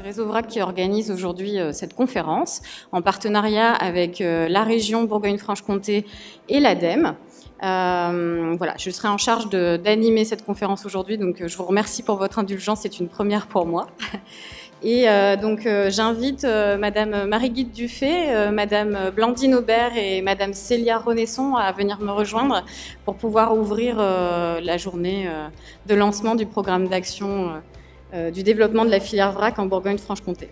Réseau VRAC qui organise aujourd'hui cette conférence en partenariat avec la région Bourgogne-Franche-Comté et l'ADEME. Voilà, je serai en charge d'animer cette conférence aujourd'hui, donc je vous remercie pour votre indulgence, c'est une première pour moi. Et donc j'invite Madame Marie-Guide Dufay, Madame Blandine Aubert et Madame Célia Renesson à venir me rejoindre pour pouvoir ouvrir la journée de lancement du programme d'action du développement de la filière VRAC en Bourgogne-Franche-Comté.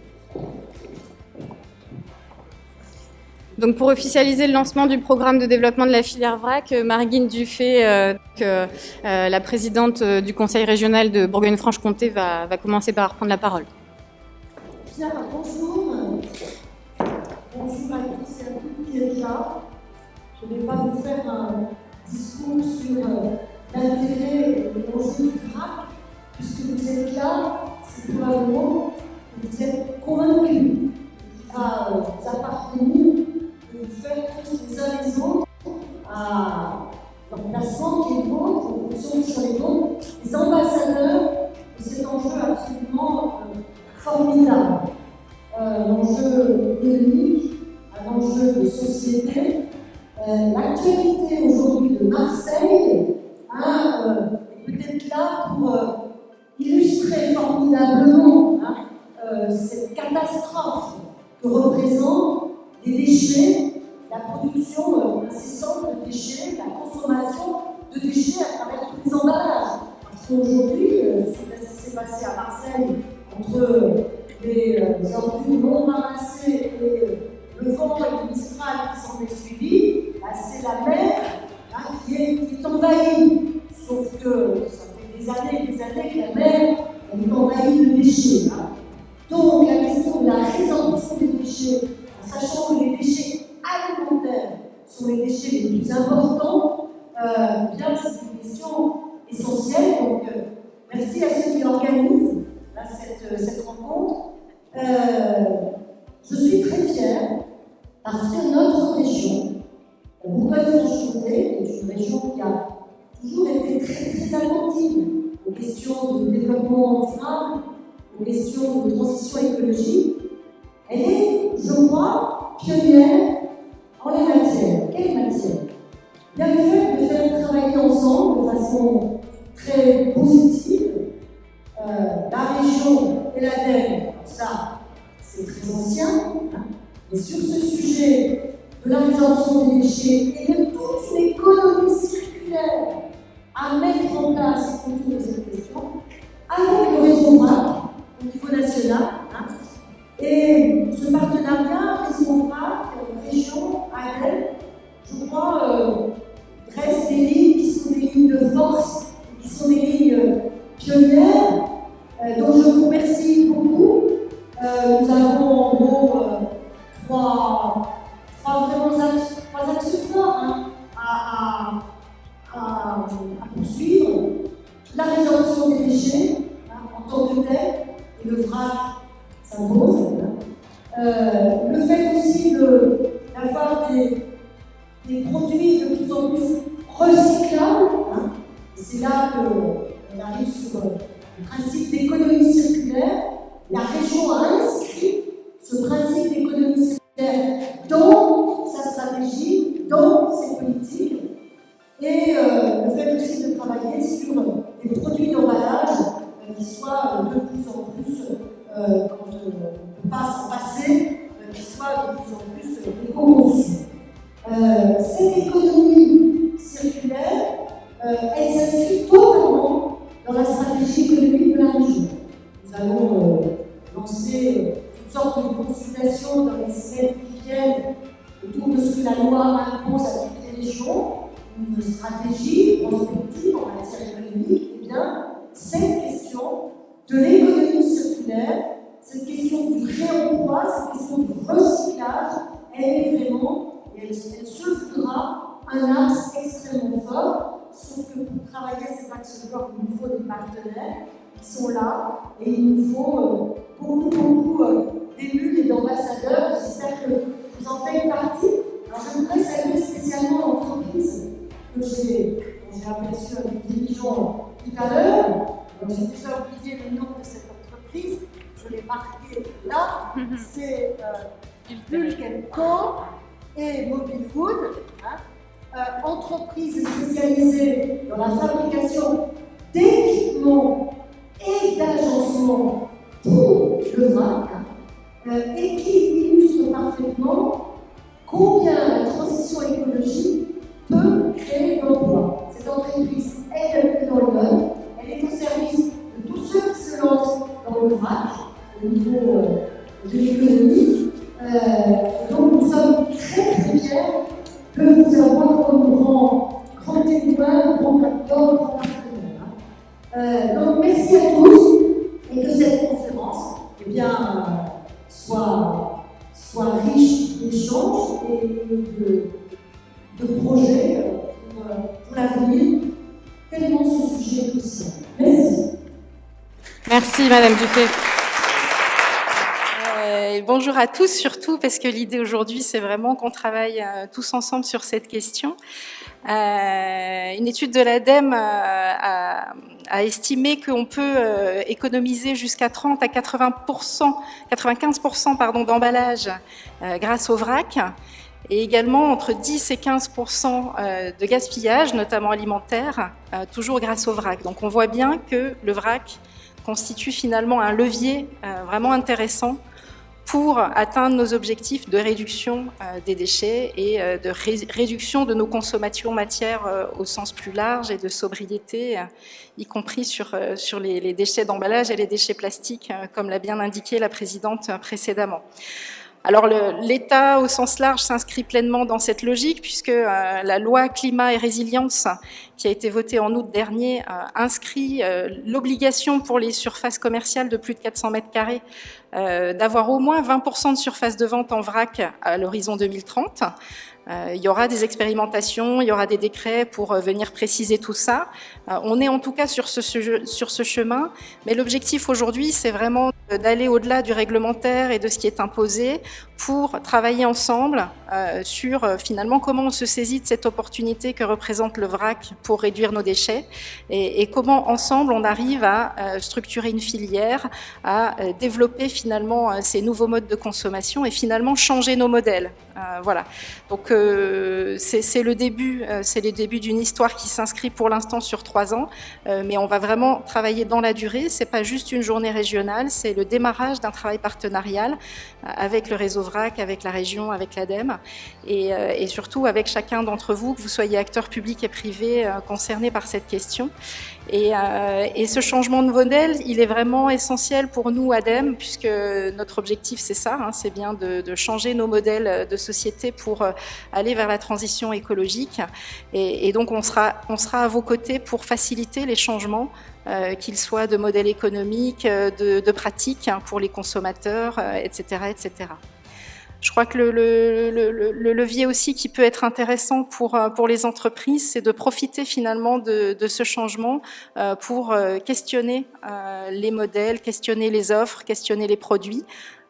Donc pour officialiser le lancement du programme de développement de la filière VRAC, Marie-Guide Dufay, la présidente du conseil régional de Bourgogne-Franche-Comté, va commencer par prendre la parole. Bien, bonjour. Bonjour à tous et à toutes qui êtes là. Je ne vais pas vous faire un discours sur l'intérêt et l'enjeu du VRAC, puisque vous êtes là, c'est probablement que vous êtes convaincus qu'il va vous appartenir de vous faire tous les uns les autres à l'emplacement qui est le vôtre, en fonction qui sont les vôtres, les ambassadeurs de cet enjeu absolument formidable. Un enjeu économique, un enjeu de société. L'actualité aujourd'hui de Marseille est peut-être là pour illustrer formidablement cette catastrophe que représentent les déchets, la production incessante de déchets, la consommation de déchets à travers tous les emballages. Parce qu'aujourd'hui, ce qui s'est passé à Marseille entre les ordures non ramassées et le vent et le mistral qui s'en est suivi, c'est la mer qui est envahie. Sauf que ça fait des années que la mer est envahie de déchets. Donc la question de la résorption des déchets, en sachant que les déchets alimentaires sont les déchets les plus importants, bien c'est une question essentielle. Donc merci à ceux qui organisent cette rencontre. Je suis très fière parce que notre région, la Bourgogne-Franche-Comté, est une région qui a toujours été très très attentive aux questions de développement durable, aux questions de transition écologique. Elle est, je crois, pionnière en la matière. Quelle matière? Bien le fait de faire travailler ensemble de façon très positive, la région et l'ADEME, ça c'est très ancien, mais sur ce sujet de la résorption des déchets et de toute une économie circulaire à mettre en place autour de cette question, avec le réseau VRAC au niveau national. Et ce partenariat réseau VRAC, région, ADEME, je crois, reste des lignes qui sont des lignes de force, qui sont des lignes pionnières. Donc je vous remercie beaucoup. Nous avons en gros trois axes forts à poursuivre. La résorption des déchets en tant que tel, et le VRAC s'impose. Le fait aussi d'avoir des produits de plus en plus recyclables. Et c'est là qu'on arrive sur le principe d'économie circulaire. La région a inscrit ce principe d'économie circulaire dans sa stratégie, dans ses politiques, et le fait aussi de travailler sur des produits d'emballage qui soient de plus en plus, quand on ne peut pas s'en passer, qui soient de plus en plus éco-conçus. Cette économie circulaire, elle s'inscrit totalement dans la stratégie économique de la région. Nous allons lancer toutes sortes de consultations dans les semaines qui viennent autour de ce que la loi impose à toutes les régions, une stratégie prospective en matière économique. Eh bien, cette question de l'économie circulaire, cette question du réemploi, cette question du recyclage, elle est vraiment, et elle se voudra, un axe extrêmement fort. Sauf que pour travailler cet axe fort, il nous faut des partenaires qui sont là, et il nous faut beaucoup d'élus et d'ambassadeurs. J'espère que vous en faites partie. Alors je voudrais saluer spécialement l'entreprise que j'ai aperçue avec des dirigeants tout à l'heure. J'ai déjà oublié le nom de cette entreprise, je l'ai marqué c'est Bulk & Co et Mobile Food, entreprises spécialisées dans la fabrication d'équipements et d'agencements pour le vrac, et qui illustre parfaitement combien la transition écologique peut créer de l'emploi. Cette entreprise est dans le domaine, elle est au service de tous ceux qui se lancent dans le vrac au niveau de l'économie. Donc nous sommes très fiers de vous avoir comme grand témoin, grand acteur, grand partenaire. Donc merci à tous et que cette conférence soit riche d'échanges et de projets pour l'avenir, tellement ce sujet est crucial. Merci. Merci Madame Dufay. Bonjour à tous, surtout parce que l'idée aujourd'hui, c'est vraiment qu'on travaille tous ensemble sur cette question. Une étude de l'ADEME a estimé qu'on peut économiser jusqu'à 30 à 95% d'emballage grâce au vrac, et également entre 10 et 15% de gaspillage, notamment alimentaire, toujours grâce au vrac. Donc on voit bien que le vrac constitue finalement un levier vraiment intéressant pour atteindre nos objectifs de réduction des déchets et de réduction de nos consommations matières au sens plus large et de sobriété, y compris sur les déchets d'emballage et les déchets plastiques, comme l'a bien indiqué la présidente précédemment. Alors l'État au sens large s'inscrit pleinement dans cette logique puisque la loi climat et résilience qui a été votée en août dernier inscrit l'obligation pour les surfaces commerciales de plus de 400 mètres carrés d'avoir au moins 20% de surface de vente en vrac à l'horizon 2030. Il y aura des expérimentations, il y aura des décrets pour venir préciser tout ça. On est en tout cas sur ce chemin, mais l'objectif aujourd'hui, c'est vraiment d'aller au-delà du réglementaire et de ce qui est imposé pour travailler ensemble sur finalement comment on se saisit de cette opportunité que représente le vrac pour réduire nos déchets et comment ensemble on arrive à structurer une filière, à développer finalement ces nouveaux modes de consommation et finalement changer nos modèles. Voilà. Donc c'est le début d'une histoire qui s'inscrit pour l'instant sur 3 ans, mais on va vraiment travailler dans la durée. C'est pas juste une journée régionale, c'est le démarrage d'un travail partenarial avec le réseau VRAC, avec la région, avec l'ADEME et surtout avec chacun d'entre vous, que vous soyez acteurs publics et privés concernés par cette question. Et ce changement de modèle, il est vraiment essentiel pour nous, ADEME, puisque notre objectif, c'est ça, hein, c'est bien de changer nos modèles de société pour aller vers la transition écologique. Et donc, on sera à vos côtés pour faciliter les changements, qu'ils soient de modèle économique, de pratiques pour les consommateurs, etc., etc. Je crois que le levier aussi qui peut être intéressant pour les entreprises, c'est de profiter finalement de ce changement pour questionner les modèles, questionner les offres, questionner les produits.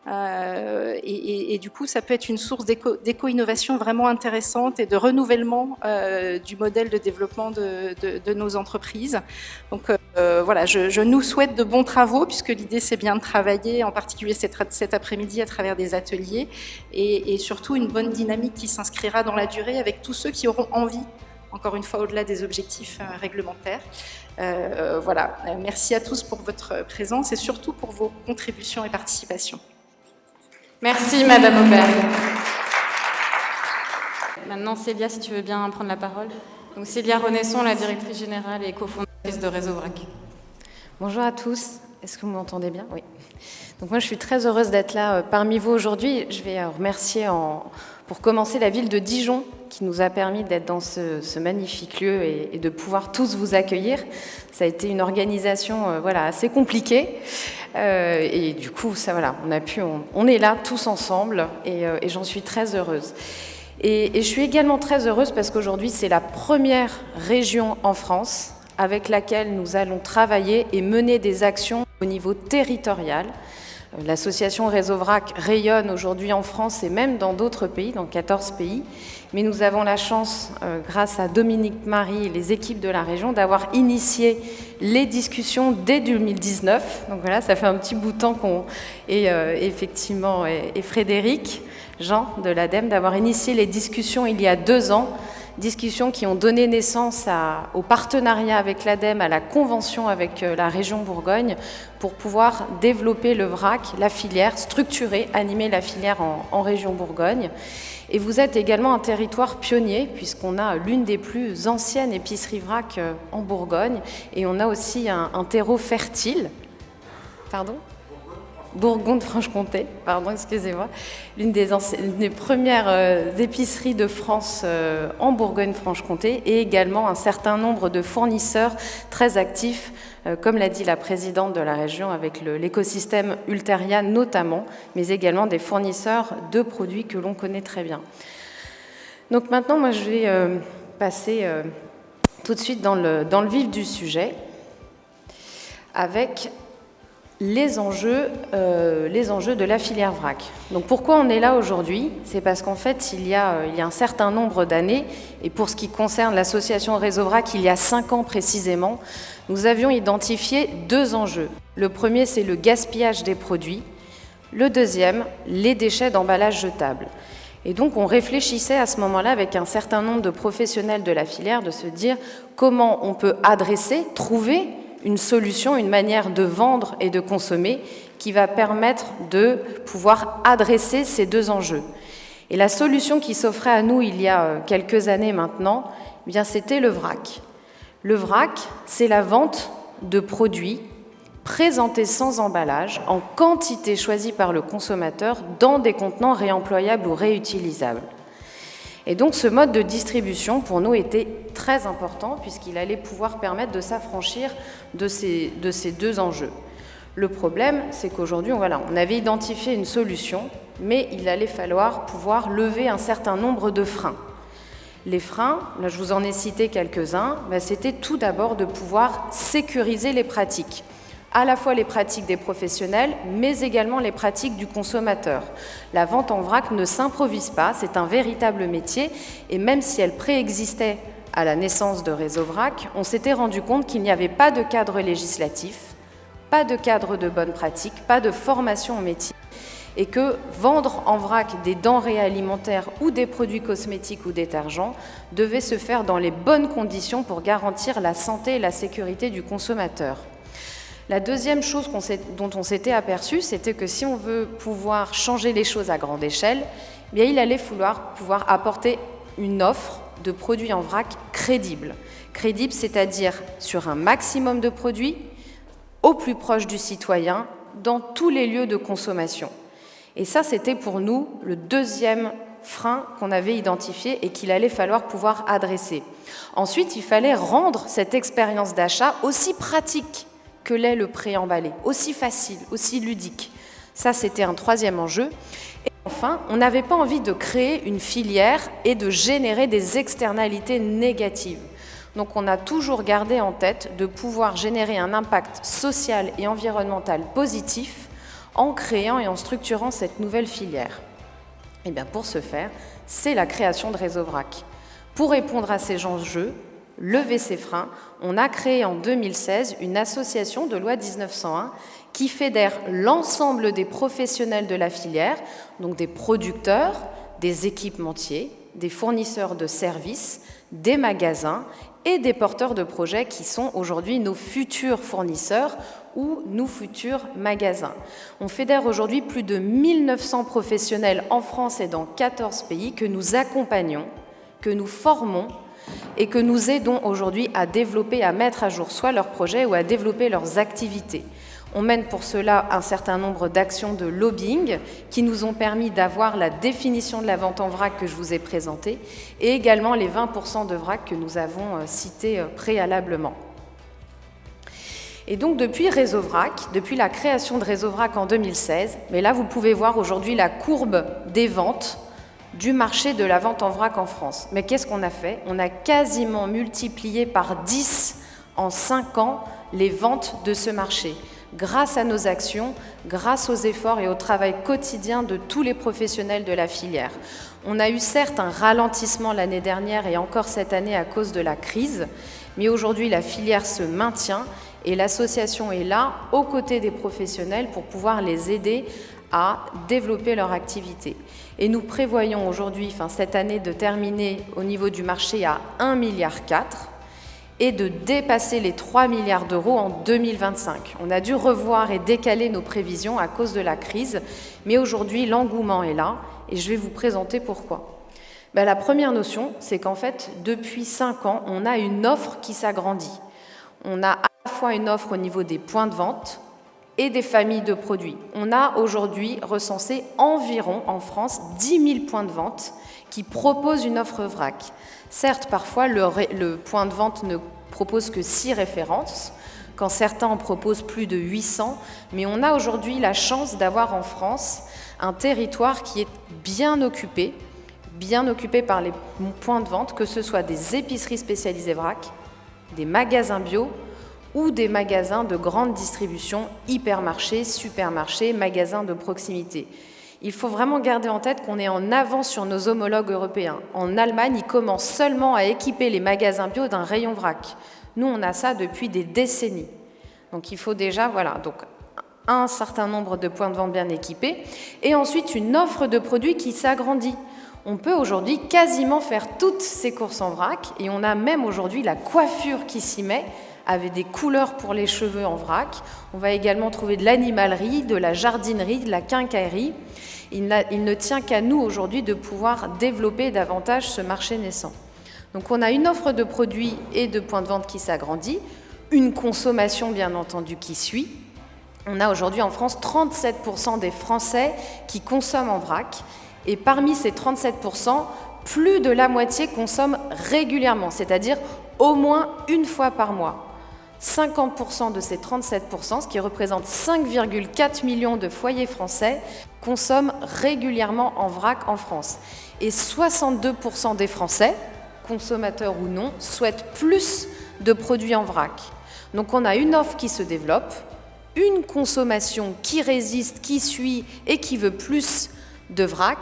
Et du coup, ça peut être une source d'éco-innovation vraiment intéressante et de renouvellement du modèle de développement de nos entreprises. Donc voilà, je nous souhaite de bons travaux, puisque l'idée c'est bien de travailler, en particulier cet après-midi à travers des ateliers, et surtout une bonne dynamique qui s'inscrira dans la durée avec tous ceux qui auront envie, encore une fois au-delà des objectifs réglementaires. Voilà, merci à tous pour votre présence et surtout pour vos contributions et participations. Merci Madame Aubert. Maintenant Célia, si tu veux bien prendre la parole. Donc Célia Renesson, la directrice générale et cofondatrice de Réseau VRAC. Bonjour à tous, est-ce que vous m'entendez bien? Oui. Donc moi je suis très heureuse d'être là parmi vous aujourd'hui. Je vais remercier pour commencer la ville de Dijon qui nous a permis d'être dans ce magnifique lieu et de pouvoir tous vous accueillir. Ça a été une organisation assez compliquée et du coup on est là tous ensemble et j'en suis très heureuse. Et je suis également très heureuse parce qu'aujourd'hui c'est la première région en France avec laquelle nous allons travailler et mener des actions au niveau territorial L'association Réseau Vrac rayonne aujourd'hui en France et même dans d'autres pays, dans 14 pays. Mais nous avons la chance, grâce à Dominique Marie et les équipes de la région, d'avoir initié les discussions dès 2019. Donc voilà, ça fait un petit bout de temps effectivement, et Frédéric Jean de l'ADEME, d'avoir initié les discussions il y a 2 ans, discussions qui ont donné naissance au partenariat avec l'ADEME, à la convention avec la région Bourgogne, pour pouvoir développer le vrac, la filière, structurer, animer la filière en région Bourgogne. Et vous êtes également un territoire pionnier, puisqu'on a l'une des plus anciennes épiceries vrac en Bourgogne, et on a aussi un terreau fertile. Pardon ? Bourgogne-Franche-Comté, pardon, excusez-moi, l'une des premières épiceries de France en Bourgogne-Franche-Comté, et également un certain nombre de fournisseurs très actifs, comme l'a dit la présidente de la région, avec l'écosystème Ulteria notamment, mais également des fournisseurs de produits que l'on connaît très bien. Donc maintenant, moi, je vais passer tout de suite dans le vif du sujet, avec les enjeux de la filière vrac. Donc pourquoi on est là aujourd'hui? C'est parce qu'en fait, il y a un certain nombre d'années, et pour ce qui concerne l'association Réseau Vrac, il y a 5 ans précisément, nous avions identifié 2 enjeux. Le premier, c'est le gaspillage des produits. Le deuxième, les déchets d'emballage jetables. Et donc on réfléchissait à ce moment-là avec un certain nombre de professionnels de la filière de se dire comment on peut trouver une solution, une manière de vendre et de consommer qui va permettre de pouvoir adresser ces 2 enjeux. Et la solution qui s'offrait à nous il y a quelques années maintenant, eh bien c'était le vrac. Le vrac, c'est la vente de produits présentés sans emballage, en quantité choisie par le consommateur, dans des contenants réemployables ou réutilisables. Et donc ce mode de distribution, pour nous, était très important, puisqu'il allait pouvoir permettre de s'affranchir de ces 2 enjeux. Le problème, c'est qu'aujourd'hui, on avait identifié une solution, mais il allait falloir pouvoir lever un certain nombre de freins. Les freins, là je vous en ai cité quelques-uns, c'était tout d'abord de pouvoir sécuriser les pratiques. À la fois les pratiques des professionnels, mais également les pratiques du consommateur. La vente en vrac ne s'improvise pas, c'est un véritable métier, et même si elle préexistait à la naissance de Réseau Vrac, on s'était rendu compte qu'il n'y avait pas de cadre législatif, pas de cadre de bonne pratique, pas de formation au métier, et que vendre en vrac des denrées alimentaires ou des produits cosmétiques ou détergents devait se faire dans les bonnes conditions pour garantir la santé et la sécurité du consommateur. La deuxième chose dont on s'était aperçu, c'était que si on veut pouvoir changer les choses à grande échelle, eh bien, il allait falloir pouvoir apporter une offre de produits en vrac crédible. Crédible, c'est-à-dire sur un maximum de produits, au plus proche du citoyen, dans tous les lieux de consommation. Et ça, c'était pour nous le deuxième frein qu'on avait identifié et qu'il allait falloir pouvoir adresser. Ensuite, il fallait rendre cette expérience d'achat aussi pratique que l'est le préemballé, aussi facile, aussi ludique. Ça, c'était un troisième enjeu. Et enfin, on n'avait pas envie de créer une filière et de générer des externalités négatives. Donc, on a toujours gardé en tête de pouvoir générer un impact social et environnemental positif en créant et en structurant cette nouvelle filière. Et bien, pour ce faire, c'est la création de Réseau Vrac. Pour répondre à ces enjeux, lever ces freins, on a créé en 2016 une association de loi 1901 qui fédère l'ensemble des professionnels de la filière, donc des producteurs, des équipementiers, des fournisseurs de services, des magasins et des porteurs de projets qui sont aujourd'hui nos futurs fournisseurs ou nos futurs magasins. On fédère aujourd'hui plus de 1900 professionnels en France et dans 14 pays que nous accompagnons, que nous formons et que nous aidons aujourd'hui à développer, à mettre à jour soit leurs projets ou à développer leurs activités. On mène pour cela un certain nombre d'actions de lobbying qui nous ont permis d'avoir la définition de la vente en vrac que je vous ai présentée et également les 20% de vrac que nous avons cités préalablement. Et donc depuis Réseau Vrac, depuis la création de Réseau Vrac en 2016, mais là vous pouvez voir aujourd'hui la courbe des ventes du marché de la vente en vrac en France. Mais qu'est-ce qu'on a fait? On a quasiment multiplié par 10 en 5 ans les ventes de ce marché. grâce à nos actions, grâce aux efforts et au travail quotidien de tous les professionnels de la filière. On a eu certes un ralentissement l'année dernière et encore cette année à cause de la crise, mais aujourd'hui la filière se maintient et l'association est là, aux côtés des professionnels, pour pouvoir les aider à développer leur activité. Et nous prévoyons aujourd'hui, cette année, de terminer au niveau du marché à 1,4 milliard et de dépasser les 3 milliards d'euros en 2025. On a dû revoir et décaler nos prévisions à cause de la crise, mais aujourd'hui l'engouement est là et je vais vous présenter pourquoi. La première notion, c'est qu'en fait, depuis 5 ans, on a une offre qui s'agrandit. On a à la fois une offre au niveau des points de vente et des familles de produits. On a aujourd'hui recensé environ en France 10 000 points de vente qui proposent une offre vrac. Certes, parfois, le point de vente ne propose que 6 références, quand certains en proposent plus de 800, mais on a aujourd'hui la chance d'avoir en France un territoire qui est bien occupé par les points de vente, que ce soit des épiceries spécialisées vrac, des magasins bio ou des magasins de grande distribution, hypermarchés, supermarchés, magasins de proximité. Il faut vraiment garder en tête qu'on est en avance sur nos homologues européens. En Allemagne, ils commencent seulement à équiper les magasins bio d'un rayon vrac. Nous, on a ça depuis des décennies. Donc il faut déjà, donc un certain nombre de points de vente bien équipés et ensuite une offre de produits qui s'agrandit. On peut aujourd'hui quasiment faire toutes ces courses en vrac et on a même aujourd'hui la coiffure qui s'y met avec des couleurs pour les cheveux en vrac. On va également trouver de l'animalerie, de la jardinerie, de la quincaillerie. Il ne tient qu'à nous aujourd'hui de pouvoir développer davantage ce marché naissant. Donc on a une offre de produits et de points de vente qui s'agrandit, une consommation bien entendu qui suit. On a aujourd'hui en France 37% des Français qui consomment en vrac et parmi ces 37%, plus de la moitié consomment régulièrement, c'est-à-dire au moins une fois par mois. 50% de ces 37%, ce qui représente 5,4 millions de foyers français, consomment régulièrement en vrac en France. Et 62% des Français, consommateurs ou non, souhaitent plus de produits en vrac. Donc on a une offre qui se développe, une consommation qui résiste, qui suit et qui veut plus de vrac.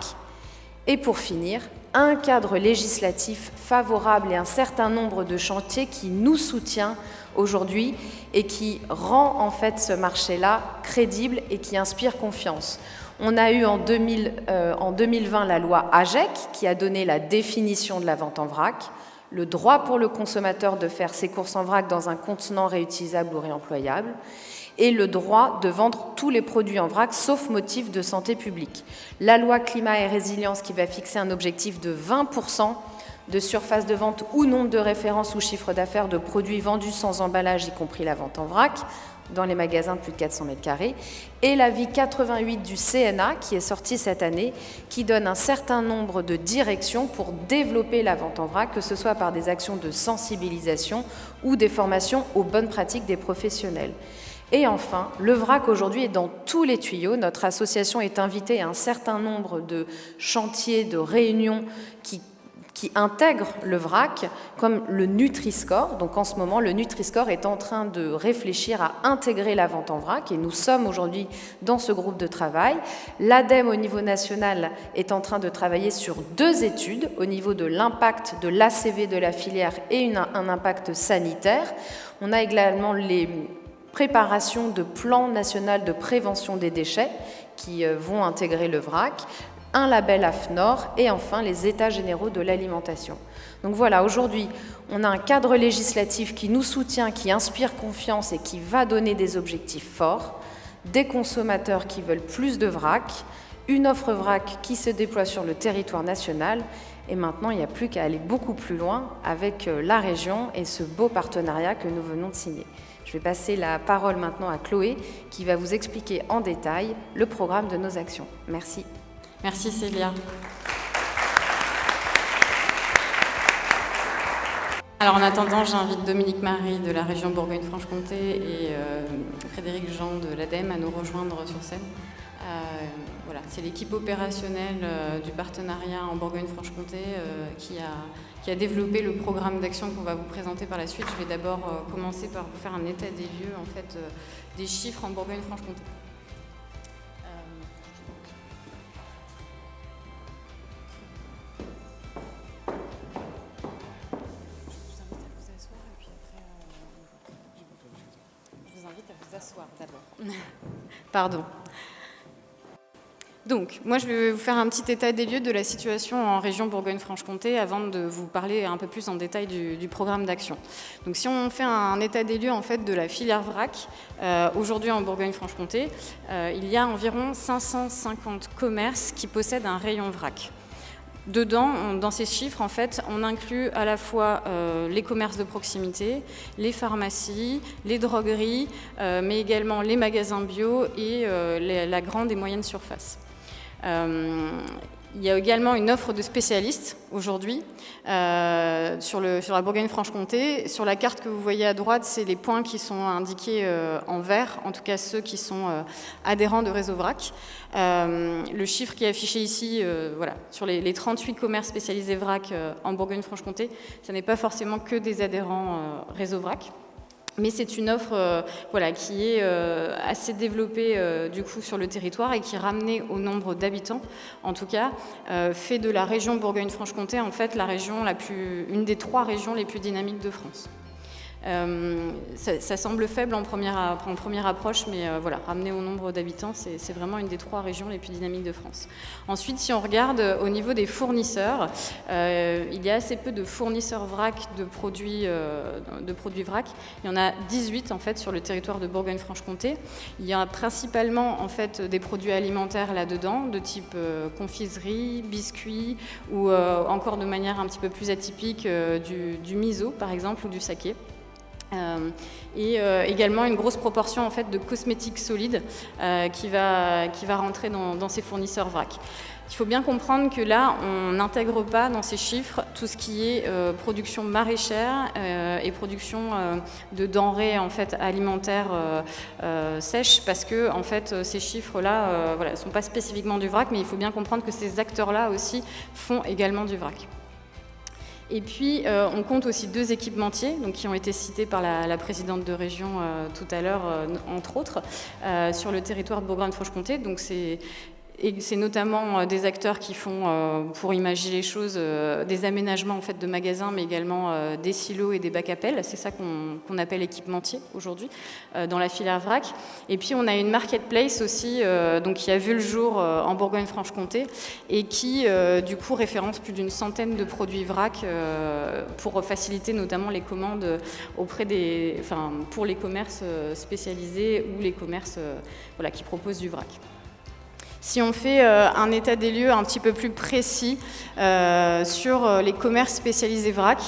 Et pour finir, un cadre législatif favorable et un certain nombre de chantiers qui nous soutient aujourd'hui et qui rend en fait ce marché-là crédible et qui inspire confiance. On a eu en 2020 la loi AGEC qui a donné la définition de la vente en vrac, le droit pour le consommateur de faire ses courses en vrac dans un contenant réutilisable ou réemployable et le droit de vendre tous les produits en vrac sauf motif de santé publique. La loi climat et résilience qui va fixer un objectif de 20% de surface de vente ou nombre de références ou chiffre d'affaires de produits vendus sans emballage, y compris la vente en vrac, dans les magasins de plus de 400 m², et l'avis 88 du CNA, qui est sorti cette année, qui donne un certain nombre de directions pour développer la vente en vrac, que ce soit par des actions de sensibilisation ou des formations aux bonnes pratiques des professionnels. Et enfin, le vrac aujourd'hui est dans tous les tuyaux. Notre association est invitée à un certain nombre de chantiers, de réunions qui intègrent le vrac, comme le Nutri-Score. Donc en ce moment, le Nutri-Score est en train de réfléchir à intégrer la vente en vrac et nous sommes aujourd'hui dans ce groupe de travail. L'ADEME au niveau national est en train de travailler sur 2 études au niveau de l'impact de l'ACV de la filière et un impact sanitaire. On a également les préparations de plan national de prévention des déchets qui vont intégrer le vrac, un label AFNOR et enfin les états généraux de l'alimentation. Donc voilà, aujourd'hui, on a un cadre législatif qui nous soutient, qui inspire confiance et qui va donner des objectifs forts, des consommateurs qui veulent plus de vrac, une offre vrac qui se déploie sur le territoire national et maintenant, il n'y a plus qu'à aller beaucoup plus loin avec la région et ce beau partenariat que nous venons de signer. Je vais passer la parole maintenant à Chloé qui va vous expliquer en détail le programme de nos actions. Merci. Merci Célia. Alors en attendant, j'invite Dominique Marie de la région Bourgogne-Franche-Comté et Frédéric Jean de l'ADEME à nous rejoindre sur scène Voilà, c'est l'équipe opérationnelle du partenariat en Bourgogne-Franche-Comté qui a développé le programme d'action qu'on va vous présenter par la suite. Je vais d'abord commencer par vous faire un état des lieux en fait, des chiffres en Bourgogne-Franche-Comté. Pardon. Donc, moi, je vais vous faire un petit état des lieux de la situation en région Bourgogne-Franche-Comté avant de vous parler un peu plus en détail du programme d'action. Donc, si on fait un état des lieux en fait, de la filière vrac, aujourd'hui en Bourgogne-Franche-Comté, il y a environ 550 commerces qui possèdent un rayon vrac. Dedans, dans ces chiffres, en fait, on inclut à la fois les commerces de proximité, les pharmacies, les drogueries, mais également les magasins bio et la grande et moyenne surface. Il y a également une offre de spécialistes aujourd'hui sur la Bourgogne-Franche-Comté. Sur la carte que vous voyez à droite, c'est les points qui sont indiqués en vert, en tout cas ceux qui sont adhérents de Réseau Vrac. Le chiffre qui est affiché ici, voilà, sur les 38 commerces spécialisés Vrac en Bourgogne-Franche-Comté, ce n'est pas forcément que des adhérents Réseau Vrac. Mais c'est une offre voilà, qui est assez développée du coup, sur le territoire et qui, ramenée au nombre d'habitants, en tout cas, fait de la région Bourgogne-Franche-Comté en fait, une des 3 régions les plus dynamiques de France. Ça semble faible en première approche, mais voilà, ramené au nombre d'habitants, c'est vraiment une des 3 régions les plus dynamiques de France. Ensuite, si on regarde au niveau des fournisseurs, il y a assez peu de fournisseurs vrac de produits vrac. Il y en a 18 en fait sur le territoire de Bourgogne-Franche-Comté. Il y a principalement en fait des produits alimentaires là-dedans, de type confiserie, biscuits ou encore de manière un petit peu plus atypique du miso par exemple ou du saké. Et également une grosse proportion en fait, de cosmétiques solides qui va rentrer dans ces fournisseurs vrac. Il faut bien comprendre que là, on n'intègre pas dans ces chiffres tout ce qui est production maraîchère et production de denrées en fait, alimentaires sèches, parce que en fait, ces chiffres-là ne sont pas spécifiquement du vrac, mais il faut bien comprendre que ces acteurs-là aussi font également du vrac. Et puis, on compte aussi 2 équipementiers donc, qui ont été cités par la présidente de région tout à l'heure, entre autres, sur le territoire de Bourgogne-Franche-Comté. Donc, c'est notamment des acteurs qui font, pour imaginer les choses, des aménagements en fait, de magasins, mais également des silos et des bacs à pelles. C'est ça qu'on appelle équipementier aujourd'hui dans la filière vrac. Et puis on a une marketplace aussi donc, qui a vu le jour en Bourgogne-Franche-Comté et qui du coup référence plus d'une centaine de produits vrac pour faciliter notamment les commandes pour les commerces spécialisés ou les commerces voilà, qui proposent du vrac. Si on fait un état des lieux un petit peu plus précis sur les commerces spécialisés vrac,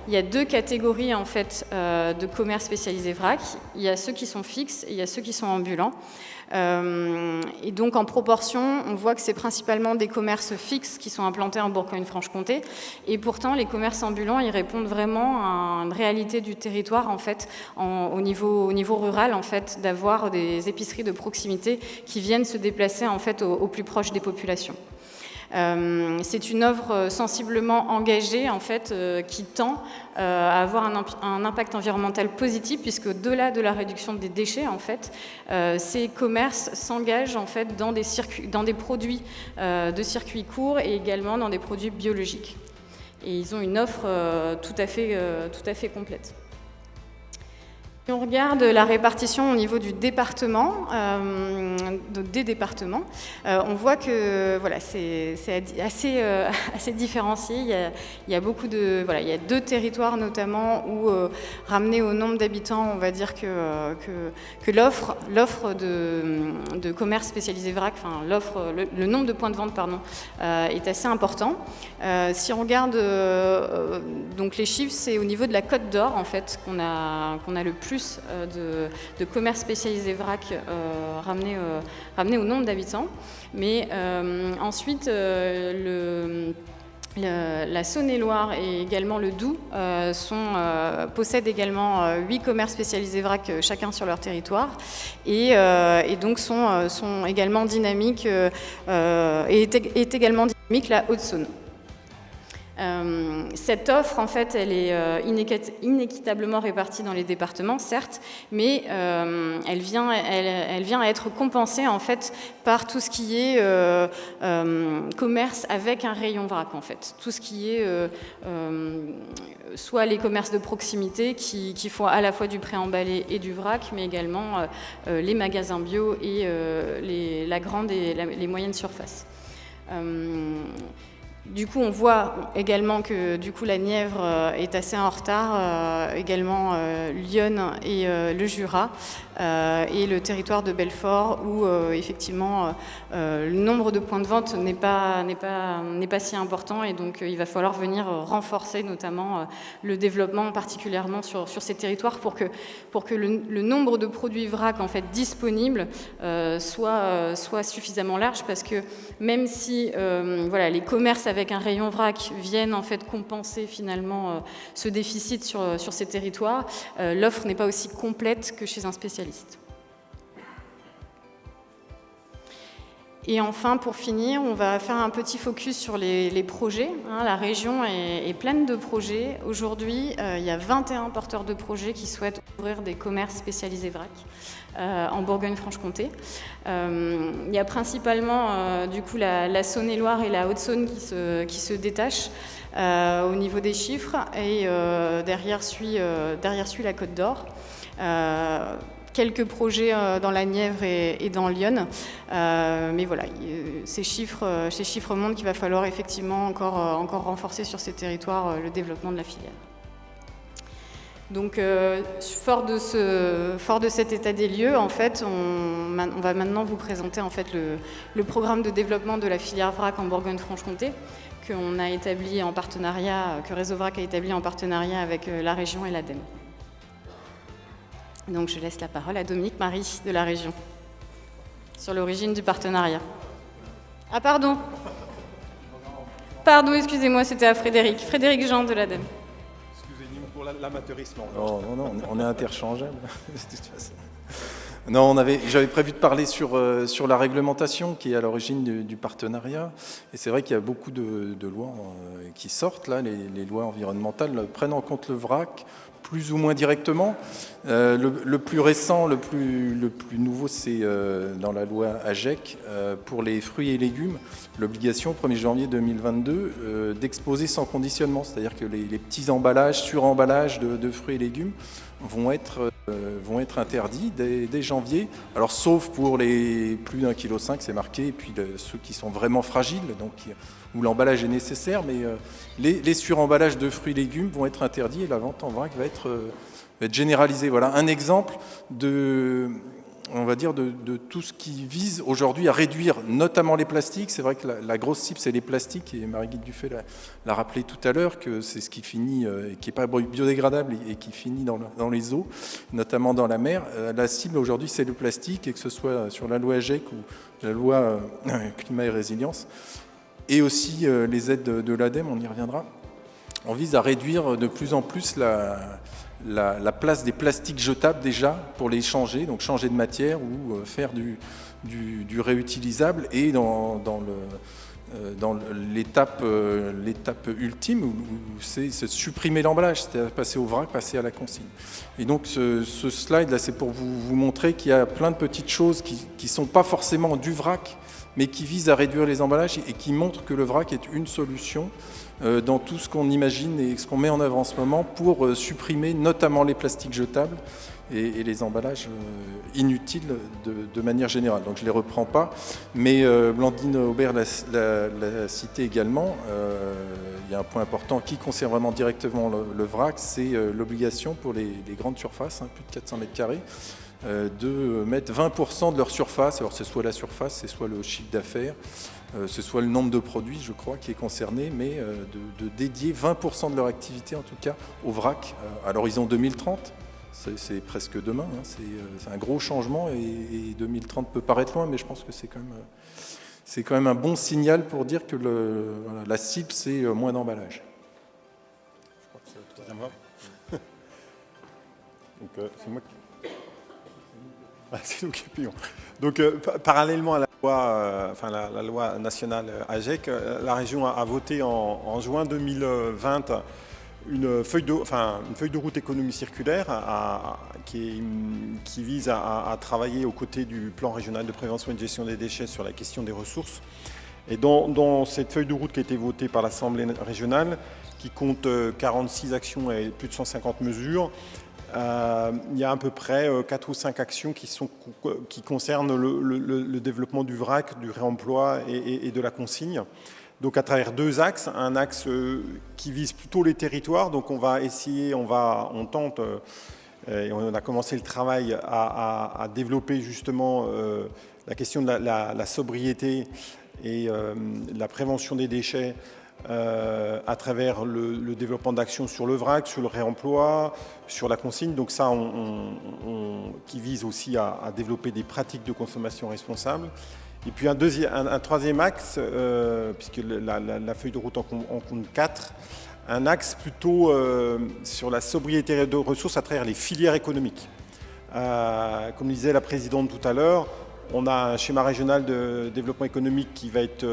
il y a 2 catégories en fait, de commerces spécialisés vrac. Il y a ceux qui sont fixes et il y a ceux qui sont ambulants. Et donc en proportion, on voit que c'est principalement des commerces fixes qui sont implantés en Bourgogne-Franche-Comté. Et pourtant, les commerces ambulants, ils répondent vraiment à une réalité du territoire en fait, au niveau rural en fait, d'avoir des épiceries de proximité qui viennent se déplacer en fait, au plus proche des populations. C'est une œuvre sensiblement engagée en fait, qui tend à avoir un impact environnemental positif puisque au-delà de la réduction des déchets, en fait, ces commerces s'engagent en fait, dans des produits de circuit court et également dans des produits biologiques. Et ils ont une offre tout à fait complète. Si on regarde la répartition au niveau du département, des départements, on voit que voilà, c'est assez différencié. Il y a beaucoup de, voilà, il y a 2 territoires notamment où, ramené au nombre d'habitants, on va dire que l'offre de commerce spécialisé vrac, enfin le nombre de points de vente pardon, est assez important. Si on regarde donc les chiffres, c'est au niveau de la Côte d'Or en fait qu'on a le plus de commerce spécialisé vrac ramené au nombre d'habitants. Mais ensuite, La Saône-et-Loire et également le Doubs possèdent également 8 commerces spécialisés vrac, chacun sur leur territoire, et donc sont également dynamiques, est également dynamique la Haute-Saône. Cette offre, en fait, elle est inéquitablement répartie dans les départements, certes, mais elle vient à être compensée, en fait, par tout ce qui est commerce avec un rayon vrac, en fait. Tout ce qui est soit les commerces de proximité qui font à la fois du préemballé et du vrac, mais également les magasins bio et la grande et les moyennes surfaces. Du coup, on voit également que la Nièvre est assez en retard, également l'Yonne et le Jura, et le territoire de Belfort, où effectivement le nombre de points de vente n'est pas si important, et donc il va falloir venir renforcer notamment le développement, particulièrement sur ces territoires, pour que le nombre de produits vrac en fait disponibles soit suffisamment large, parce que même si les commerces avec un rayon vrac viennent en fait compenser finalement ce déficit sur ces territoires, l'offre n'est pas aussi complète que chez un spécialiste. Et enfin, pour finir, on va faire un petit focus sur les projets. La région est pleine de projets. Aujourd'hui, il y a 21 porteurs de projets qui souhaitent ouvrir des commerces spécialisés vrac en Bourgogne-Franche-Comté. Il y a principalement la Saône-et-Loire et la Haute-Saône qui se détachent au niveau des chiffres, et derrière suit la Côte d'Or. Quelques projets dans la Nièvre et dans l'Yonne, mais voilà, ces chiffres montrent qu'il va falloir effectivement encore renforcer sur ces territoires le développement de la filière. Donc, fort de cet état des lieux, en fait, on va maintenant vous présenter en fait le programme de développement de la filière vrac en Bourgogne-Franche-Comté, qu'on a établi en partenariat, que Réseau Vrac a établi en partenariat avec la région et l'ADEME. Donc je laisse la parole à Dominique Marie de la région sur l'origine du partenariat. Ah pardon, excusez-moi, c'était à Frédéric Jean de l'ADEME. Excusez-nous pour l'amateurisme. Non, on est interchangeables de toute façon. Non, j'avais prévu de parler sur la réglementation qui est à l'origine du partenariat. Et c'est vrai qu'il y a beaucoup de lois qui sortent, là, les lois environnementales prennent en compte le vrac, plus ou moins directement. Le plus récent, le plus nouveau, c'est dans la loi AGEC pour les fruits et légumes, l'obligation au 1er janvier 2022 d'exposer sans conditionnement. C'est-à-dire que les petits emballages, suremballages de fruits et légumes vont être interdits dès janvier. Alors sauf pour les plus d'1,5 kg, c'est marqué, et puis ceux qui sont vraiment fragiles, donc où l'emballage est nécessaire, mais les suremballages de fruits et légumes vont être interdits et la vente en vrac va être généralisée. Voilà un exemple de tout ce qui vise aujourd'hui à réduire notamment les plastiques. C'est vrai que la grosse cible, c'est les plastiques, et Marie-Guide Dufay l'a rappelé tout à l'heure, que c'est ce qui finit, qui n'est pas biodégradable et qui finit dans les eaux, notamment dans la mer. La cible aujourd'hui, c'est le plastique, et que ce soit sur la loi AGEC ou la loi climat et résilience, et aussi les aides de l'ADEME, on y reviendra. On vise à réduire de plus en plus la place des plastiques jetables déjà, pour les changer, donc changer de matière ou faire du réutilisable, et dans l'étape ultime où c'est supprimer l'emballage, c'est-à-dire passer au vrac, passer à la consigne. Et donc ce slide là, c'est pour vous montrer qu'il y a plein de petites choses qui sont pas forcément du vrac, mais qui visent à réduire les emballages et qui montrent que le vrac est une solution dans tout ce qu'on imagine et ce qu'on met en œuvre en ce moment pour supprimer notamment les plastiques jetables et les emballages inutiles de manière générale. Donc je ne les reprends pas, mais Blandine Aubert l'a cité également. Il y a un point important qui concerne vraiment directement le vrac, c'est l'obligation pour les grandes surfaces, plus de 400 mètres carrés, de mettre 20% de leur surface, alors c'est soit la surface, c'est soit le chiffre d'affaires, ce soit le nombre de produits, je crois, qui est concerné, mais de dédier 20% de leur activité, en tout cas, au vrac à l'horizon 2030. C'est presque demain, hein, c'est un gros changement, et 2030 peut paraître loin, mais je pense que c'est quand même c'est quand même un bon signal pour dire que voilà, la cible, c'est moins d'emballage. Je crois que c'est à moi. Donc, c'est moi qui... Ah, c'est nous qui appuyons. Donc, parallèlement à la loi, la loi nationale AGEC, la région a voté en juin 2020 une feuille de route économie circulaire qui vise à travailler aux côtés du plan régional de prévention et de gestion des déchets sur la question des ressources. Et dans cette feuille de route qui a été votée par l'Assemblée régionale, qui compte 46 actions et plus de 150 mesures, il y a à peu près 4 ou 5 actions qui concernent le développement du vrac, du réemploi et de la consigne. Donc à travers 2 axes, un axe qui vise plutôt les territoires, donc on tente, et on a commencé le travail à développer justement la question de la sobriété et la prévention des déchets à travers le développement d'actions sur le vrac, sur le réemploi, sur la consigne. Donc ça, qui vise aussi à développer des pratiques de consommation responsable. Et puis un troisième axe, puisque la feuille de route en compte 4, un axe plutôt sur la sobriété de ressources à travers les filières économiques. Comme disait la présidente tout à l'heure, on a un schéma régional de développement économique qui va être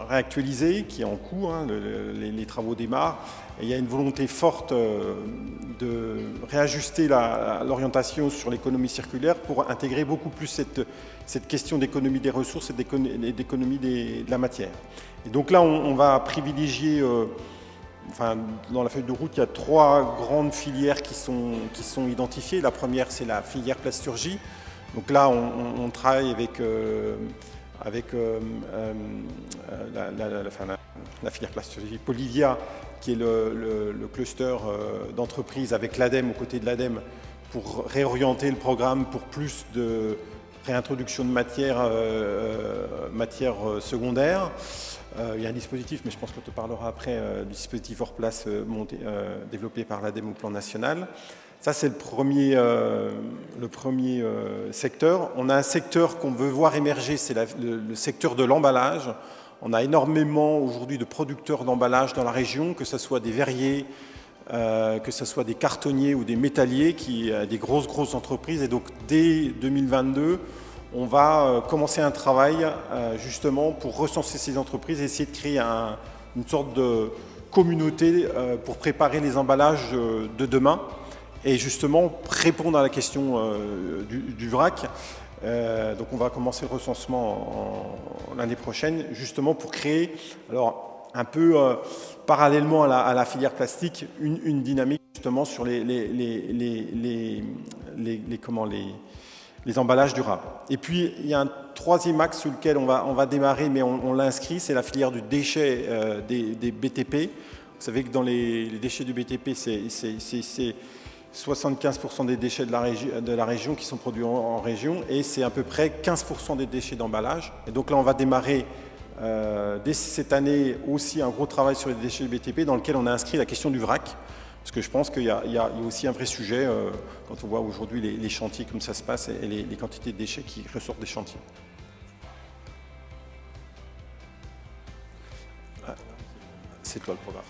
réactualisé, qui est en cours, hein, les travaux démarrent, et il y a une volonté forte de réajuster l'orientation sur l'économie circulaire pour intégrer beaucoup plus cette question d'économie des ressources et d'économie de la matière. Et donc là, on va privilégier, dans la feuille de route, il y a 3 grandes filières qui sont identifiées. La première, c'est la filière plasturgie. Donc là, on travaille avec la filière plasturgie Polivia, qui est le cluster d'entreprises avec l'ADEME, aux côtés de l'ADEME, pour réorienter le programme pour plus de réintroduction de matières secondaires. Il y a un dispositif, mais je pense qu'on te parlera après, du dispositif hors place développé par l'ADEME au plan national. Ça, c'est le premier secteur. On a un secteur qu'on veut voir émerger, c'est le secteur de l'emballage. On a énormément aujourd'hui de producteurs d'emballage dans la région, que ce soit des verriers, que ce soit des cartonniers ou des métalliers, des grosses entreprises. Et donc, dès 2022, on va commencer un travail justement pour recenser ces entreprises et essayer de créer une sorte de communauté pour préparer les emballages de demain. Et justement répondre à la question du vrac. Donc on va commencer le recensement l'année prochaine, justement pour créer, alors un peu parallèlement à la filière plastique, une dynamique justement sur les emballages durables. Et puis il y a un troisième axe sur lequel on va démarrer, mais on l'a inscrit, c'est la filière du déchet des BTP. Vous savez que dans les déchets du BTP, c'est 75% des déchets de la région qui sont produits en région, et c'est à peu près 15% des déchets d'emballage. Et donc là, on va démarrer dès cette année aussi un gros travail sur les déchets de BTP, dans lequel on a inscrit la question du vrac, parce que je pense qu'il y a aussi un vrai sujet quand on voit aujourd'hui les chantiers, comme ça se passe, et les quantités de déchets qui ressortent des chantiers. C'est toi le programme.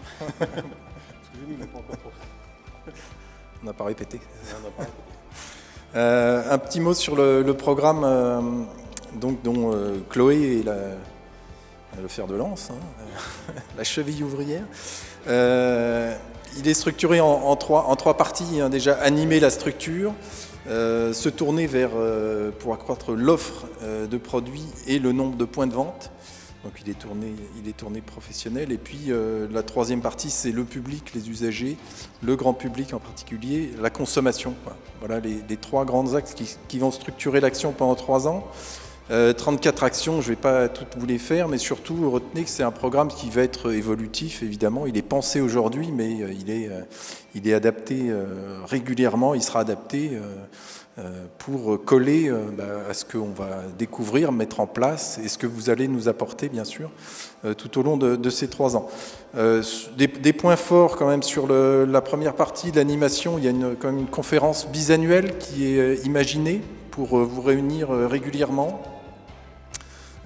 On n'a pas répété. Un petit mot sur le programme dont Chloé est le fer de lance, hein, la cheville ouvrière. Il est structuré en trois parties. Hein. Déjà, animer la structure, se tourner pour accroître l'offre de produits et le nombre de points de vente. Donc il est tourné professionnel. Et puis la troisième partie, c'est le public, les usagers, le grand public en particulier, la consommation. Voilà les 3 grands axes qui vont structurer l'action pendant 3 ans. 34 actions, je ne vais pas toutes vous les faire, mais surtout retenez que c'est un programme qui va être évolutif, évidemment. Il est pensé aujourd'hui, mais il est adapté régulièrement, il sera adapté pour coller à ce qu'on va découvrir, mettre en place, et ce que vous allez nous apporter, bien sûr, tout au long de ces 3 ans. Des points forts quand même sur la première partie de l'animation. Il y a quand même une conférence bisannuelle qui est imaginée pour vous réunir régulièrement.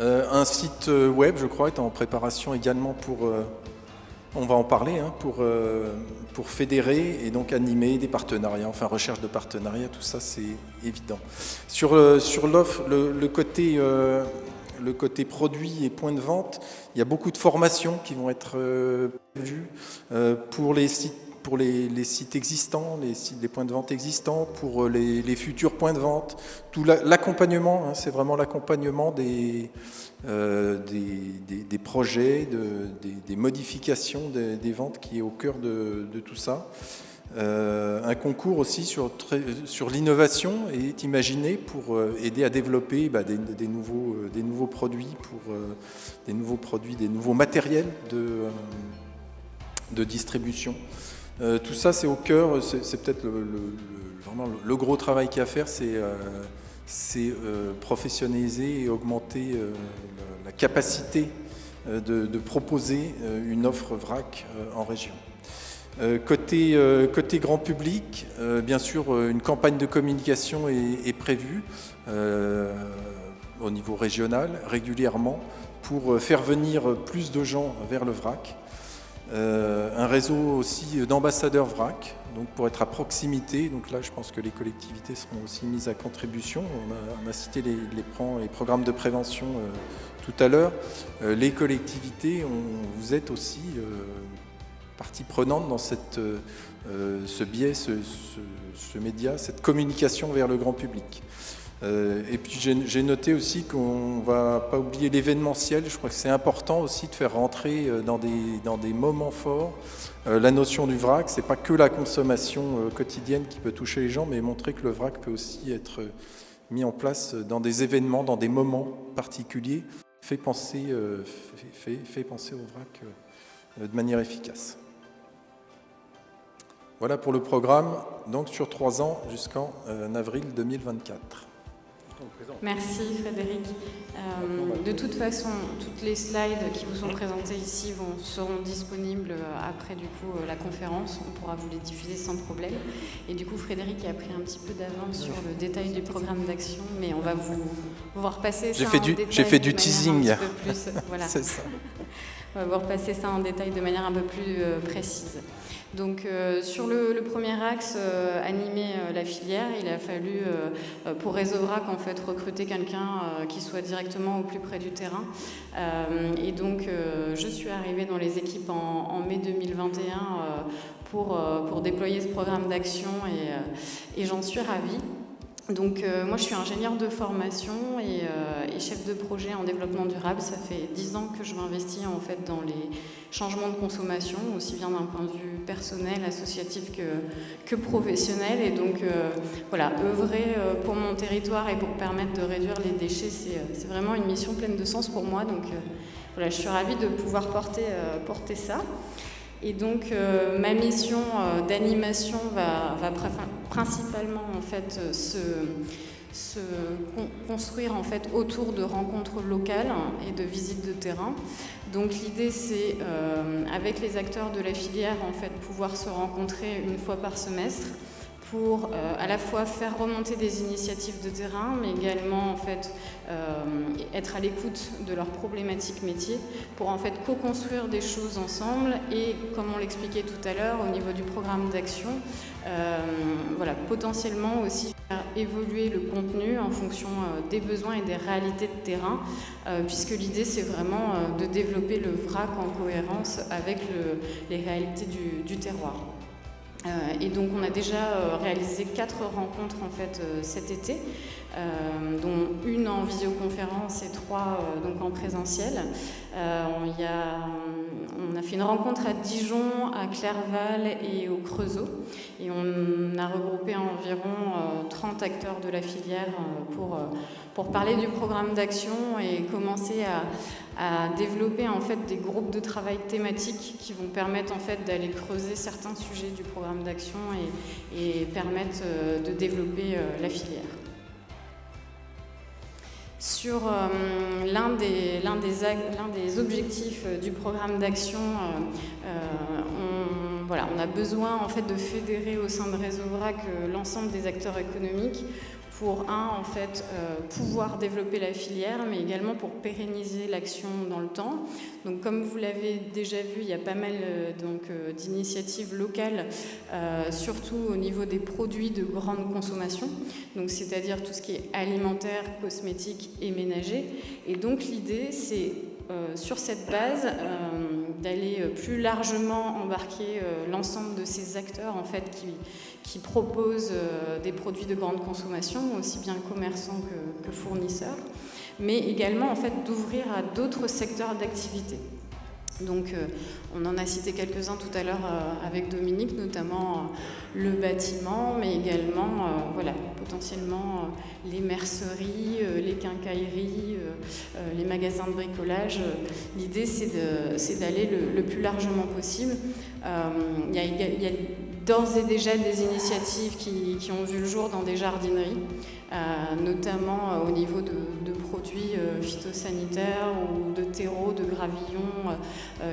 Un site web, je crois, est en préparation également pour, on va en parler, hein, pour fédérer et donc animer des partenariats, enfin recherche de partenariats, tout ça c'est évident. Sur l'offre, le côté produit et point de vente, il y a beaucoup de formations qui vont être prévues pour les sites. Pour les sites existants, les points de vente existants, pour les futurs points de vente, tout l'accompagnement, hein, c'est vraiment l'accompagnement des projets, des modifications des ventes qui est au cœur de tout ça. Un concours aussi sur l'innovation est imaginé pour aider à développer des nouveaux produits, des nouveaux matériels de distribution. Tout ça, c'est au cœur, c'est peut-être vraiment le gros travail qu'il y a à faire, c'est professionnaliser et augmenter la capacité de proposer une offre vrac en région. Côté grand public, bien sûr, une campagne de communication est prévue au niveau régional, régulièrement, pour faire venir plus de gens vers le vrac. Un réseau aussi d'ambassadeurs vrac, donc pour être à proximité. Donc là, je pense que les collectivités seront aussi mises à contribution. On a cité les programmes de prévention tout à l'heure. Les collectivités, vous êtes aussi partie prenante dans ce biais, ce média, cette communication vers le grand public. Et puis j'ai noté aussi qu'on ne va pas oublier l'événementiel. Je crois que c'est important aussi de faire rentrer dans des moments forts la notion du vrac. Ce n'est pas que la consommation quotidienne qui peut toucher les gens, mais montrer que le vrac peut aussi être mis en place dans des événements, dans des moments particuliers, fait penser au vrac de manière efficace. Voilà pour le programme, donc sur 3 ans jusqu'en avril 2024. Merci Frédéric. De toute façon, toutes les slides qui vous sont présentées ici seront disponibles après du coup la conférence. On pourra vous les diffuser sans problème. Et du coup, Frédéric a pris un petit peu d'avance sur le détail du programme d'action, mais on va vous voir passer ça en détail. J'ai fait du teasing. Voilà. C'est ça. On va vous repasser ça en détail de manière un peu plus précise. Donc sur le premier axe, animer la filière, il a fallu pour Réseau Vrac en fait recruter quelqu'un qui soit directement au plus près du terrain. Et donc je suis arrivée dans les équipes en mai 2021 pour déployer ce programme d'action et j'en suis ravie. Donc moi je suis ingénieure de formation et chef de projet en développement durable. Ça fait 10 ans que je m'investis en fait dans les changements de consommation, aussi bien d'un point de vue personnel, associatif que professionnel. Et donc voilà, œuvrer pour mon territoire et pour permettre de réduire les déchets, c'est vraiment une mission pleine de sens pour moi. Donc voilà, je suis ravie de pouvoir porter ça. Et donc ma mission d'animation va principalement en fait se construire en fait autour de rencontres locales et de visites de terrain. Donc l'idée c'est avec les acteurs de la filière en fait pouvoir se rencontrer une fois par semestre pour à la fois faire remonter des initiatives de terrain, mais également en fait être à l'écoute de leurs problématiques métiers pour en fait co-construire des choses ensemble et, comme on l'expliquait tout à l'heure, au niveau du programme d'action, voilà, potentiellement aussi faire évoluer le contenu en fonction des besoins et des réalités de terrain, puisque l'idée c'est vraiment de développer le vrac en cohérence avec les réalités du terroir. Et donc on a déjà réalisé 4 rencontres en fait cet été, dont une en visioconférence et 3 donc en présentiel. On a fait une rencontre à Dijon, à Clerval et au Creusot, et on a regroupé environ 30 acteurs de la filière pour parler du programme d'action et commencer à développer en fait des groupes de travail thématiques qui vont permettre en fait d'aller creuser certains sujets du programme d'action et permettre de développer la filière. Sur l'un des objectifs du programme d'action, on a besoin en fait de fédérer au sein de Réseau Vrac l'ensemble des acteurs économiques pour en fait, pouvoir développer la filière, mais également pour pérenniser l'action dans le temps. Donc, comme vous l'avez déjà vu, il y a pas mal d'initiatives locales, surtout au niveau des produits de grande consommation, donc c'est-à-dire tout ce qui est alimentaire, cosmétique et ménager. Et donc, l'idée, c'est sur cette base d'aller plus largement embarquer l'ensemble de ces acteurs en fait, qui proposent des produits de grande consommation, aussi bien commerçants que fournisseurs, mais également en fait, d'ouvrir à d'autres secteurs d'activité. Donc on en a cité quelques-uns tout à l'heure avec Dominique, notamment le bâtiment, mais également voilà, potentiellement les merceries, les quincailleries, les magasins de bricolage. L'idée c'est d'aller le plus largement possible. Il y a d'ores et déjà des initiatives qui ont vu le jour dans des jardineries, notamment au niveau de produits phytosanitaires ou de terreaux, de gravillons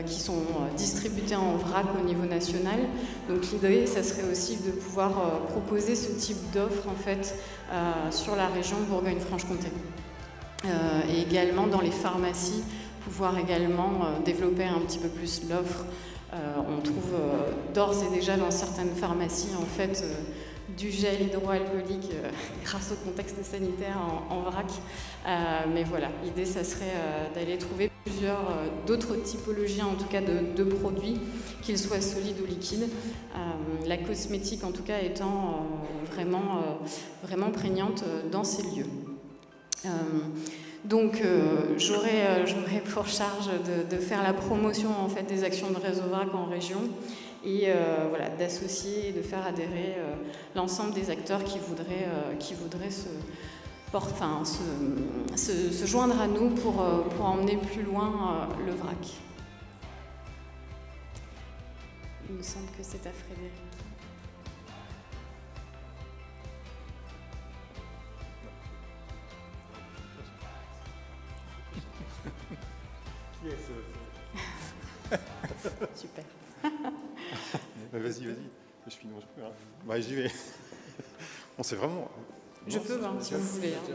qui sont distribués en vrac au niveau national. Donc l'idée, ça serait aussi de pouvoir proposer ce type d'offre en fait, sur la région Bourgogne-Franche-Comté. Et également dans les pharmacies, pouvoir également développer un petit peu plus l'offre. On trouve d'ores et déjà dans certaines pharmacies en fait du gel hydroalcoolique grâce au contexte sanitaire en vrac. Mais voilà, l'idée ça serait d'aller trouver plusieurs d'autres typologies en tout cas de produits, qu'ils soient solides ou liquides. La cosmétique en tout cas étant vraiment prégnante dans ces lieux. Donc j'aurais pour charge de faire la promotion en fait, des actions de Réseau Vrac en région et voilà, d'associer et de faire adhérer l'ensemble des acteurs qui voudraient se joindre à nous pour emmener plus loin le vrac. Il me semble que c'est à Frédéric. Super. Vas-y. Je finis, je peux. Hein. Bah, j'y vais. On sait vraiment. Je peux, si vous voulez. Hein.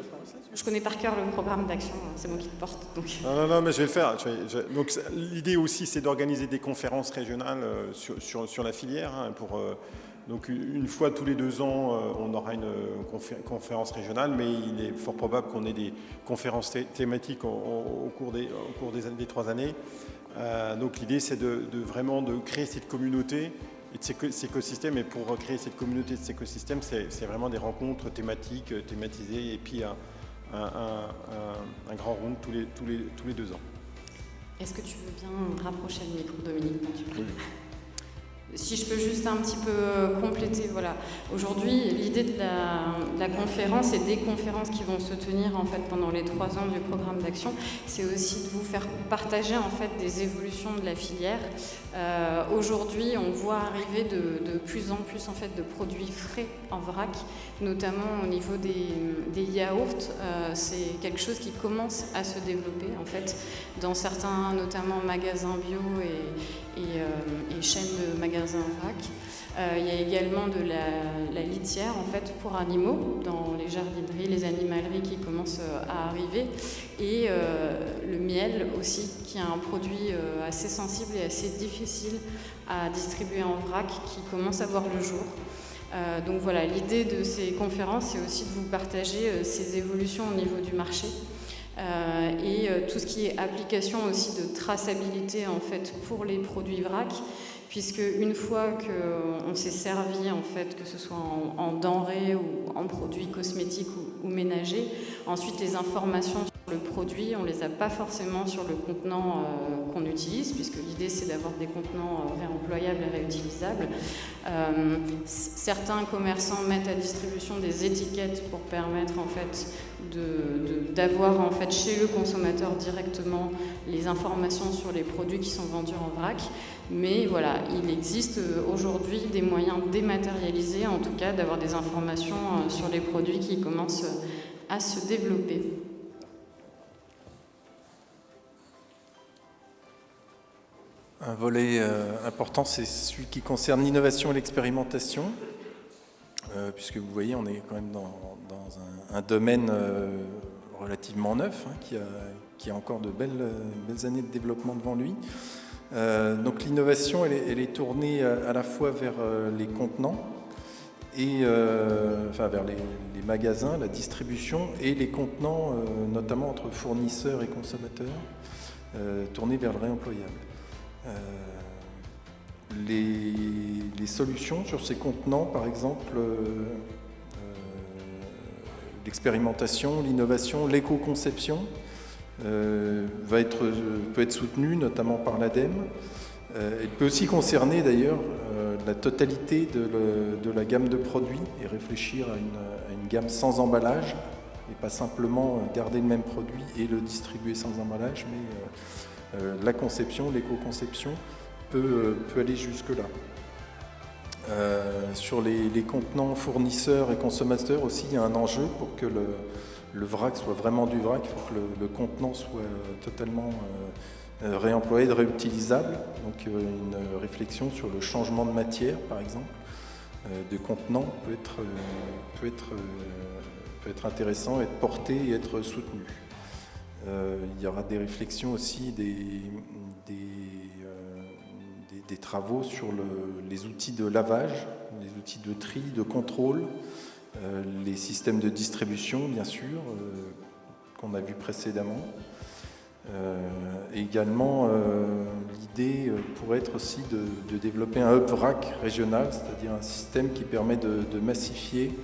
Je connais par cœur le programme d'action, c'est moi qui le porte. Donc. Non, mais je vais le faire. Donc, l'idée aussi, c'est d'organiser des conférences régionales sur la filière. Hein, donc, une fois tous les 2 ans, on aura une conférence régionale, mais il est fort probable qu'on ait des conférences thématiques au cours des 3 années. Donc, l'idée, c'est vraiment de créer cette communauté et de cet écosystème. Et pour créer cette communauté de cet écosystème, c'est vraiment des rencontres thématisées et puis un grand round tous les 2 ans. Est-ce que tu veux bien rapprocher le micro, Dominique, quand tu parles ? Si je peux juste un petit peu compléter, voilà. Aujourd'hui, l'idée de la conférence et des conférences qui vont se tenir en fait pendant les 3 ans du programme d'action, c'est aussi de vous faire partager en fait des évolutions de la filière. Aujourd'hui, on voit arriver de plus en plus en fait de produits frais en vrac, notamment au niveau des yaourts. C'est quelque chose qui commence à se développer en fait dans certains, notamment magasins bio et chaînes de magasins vrac. Il y a également de la litière en fait pour animaux dans les jardineries, les animaleries qui commencent à arriver, et le miel aussi, qui est un produit assez sensible et assez difficile à distribuer en vrac, qui commence à voir le jour. Donc voilà, l'idée de ces conférences, c'est aussi de vous partager ces évolutions au niveau du marché. Et tout ce qui est application aussi de traçabilité en fait pour les produits vrac, puisque une fois qu'on s'est servi en fait, que ce soit en denrées ou en produits cosmétiques ou ménagers, ensuite les informations sur le produit, on les a pas forcément sur le contenant qu'on utilise, puisque l'idée c'est d'avoir des contenants réemployables et réutilisables. Certains commerçants mettent à distribution des étiquettes pour permettre en fait d'avoir en fait chez le consommateur directement les informations sur les produits qui sont vendus en vrac. Mais voilà, il existe aujourd'hui des moyens dématérialisés, en tout cas, d'avoir des informations sur les produits qui commencent à se développer. Un volet important, c'est celui qui concerne l'innovation et l'expérimentation. puisque vous voyez, on est quand même dans un domaine relativement neuf, hein, qui a encore de belles années de développement devant lui. Donc l'innovation, elle est tournée à la fois vers les contenants, et vers les magasins, la distribution et les contenants, notamment entre fournisseurs et consommateurs, tournés vers le réemployable. Les solutions sur ces contenants, par exemple, l'expérimentation, l'innovation, l'éco-conception, peut être soutenue notamment par l'ADEME. Elle peut aussi concerner d'ailleurs la totalité de la gamme de produits et réfléchir à une gamme sans emballage et pas simplement garder le même produit et le distribuer sans emballage, mais la conception, l'éco-conception peut aller jusque-là. Sur les contenants fournisseurs et consommateurs aussi, il y a un enjeu pour que le vrac soit vraiment du vrac. Il faut que le contenant soit totalement réemployé, réutilisable. Donc une réflexion sur le changement de matière, par exemple, de contenant peut être intéressant, être porté et être soutenu. Il y aura des réflexions aussi, des travaux sur les outils de lavage, les outils de tri, de contrôle, les systèmes de distribution, bien sûr, qu'on a vu précédemment. Également, l'idée pourrait être aussi de développer un hub vrac régional, c'est-à-dire un système qui permet de massifier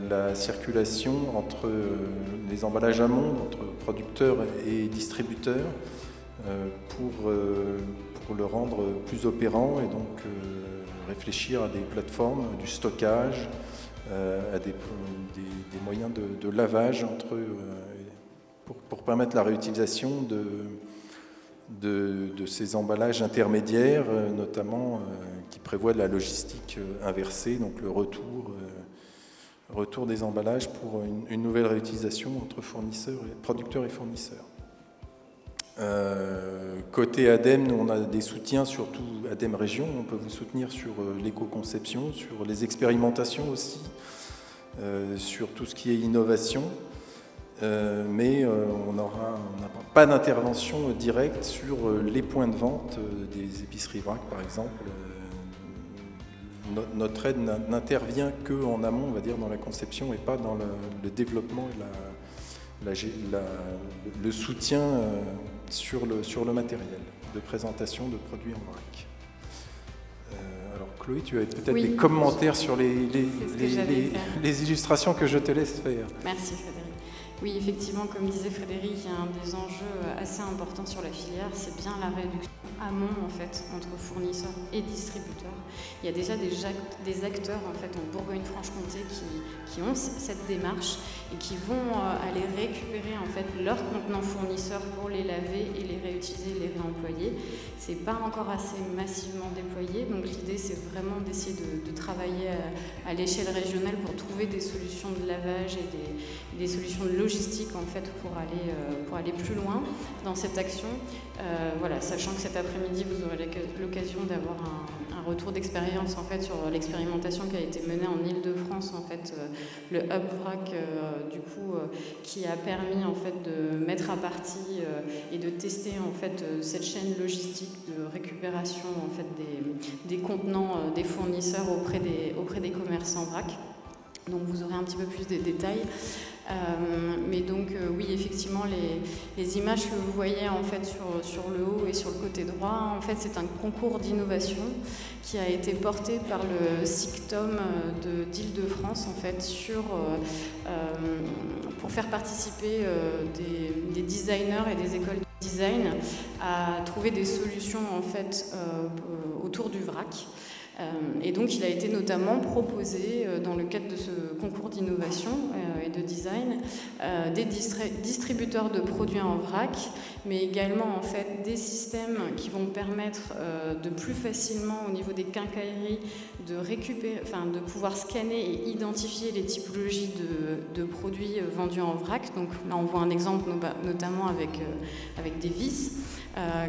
la circulation entre les emballages amont, entre producteurs et distributeurs, pour le rendre plus opérant et donc réfléchir à des plateformes, du stockage, à des moyens de lavage entre pour permettre la réutilisation de ces emballages intermédiaires, notamment qui prévoient de la logistique inversée, donc le retour des emballages pour une nouvelle réutilisation entre producteurs et fournisseurs. Côté ADEME, nous on a des soutiens, surtout ADEME Région, on peut vous soutenir sur l'éco-conception, sur les expérimentations aussi, sur tout ce qui est innovation. Mais on n'a pas d'intervention directe sur les points de vente des épiceries vrac, par exemple. Notre aide n'intervient qu'en amont, on va dire, dans la conception et pas dans le développement et le soutien sur le matériel de présentation de produits en vrac. Alors Chloé, tu as peut-être des commentaires sur les illustrations que je te laisse faire. Merci Frédéric. Oui, effectivement, comme disait Frédéric, il y a un des enjeux assez importants sur la filière, c'est bien la réduction amont en fait entre fournisseurs et distributeurs. Il y a déjà des acteurs en fait en Bourgogne-Franche-Comté qui ont cette démarche et qui vont aller récupérer en fait leurs contenants fournisseurs pour les laver et les réutiliser, les réemployer. C'est pas encore assez massivement déployé, donc l'idée c'est vraiment d'essayer de travailler à l'échelle régionale pour trouver des solutions de lavage et des solutions de logistique en fait pour aller plus loin dans cette action. Voilà, sachant que cet après-midi vous aurez l'occasion d'avoir un retour d'expérience en fait sur l'expérimentation qui a été menée en Île-de-France en fait, le Hub Vrac du coup qui a permis en fait de mettre à partie et de tester en fait cette chaîne logistique de récupération en fait des contenants des fournisseurs auprès des commerçants vrac. Donc vous aurez un petit peu plus de détails. Mais donc oui, effectivement, les images que vous voyez en fait sur le haut et sur le côté droit, en fait, c'est un concours d'innovation qui a été porté par le SICTOM d'Île-de-France en fait pour faire participer des designers et des écoles de design à trouver des solutions en fait autour du vrac. Et donc il a été notamment proposé dans le cadre de ce concours d'innovation et de design des distributeurs de produits en vrac, mais également en fait des systèmes qui vont permettre de plus facilement au niveau des quincailleries de pouvoir scanner et identifier les typologies de produits vendus en vrac. Donc là on voit un exemple notamment avec des vis. Un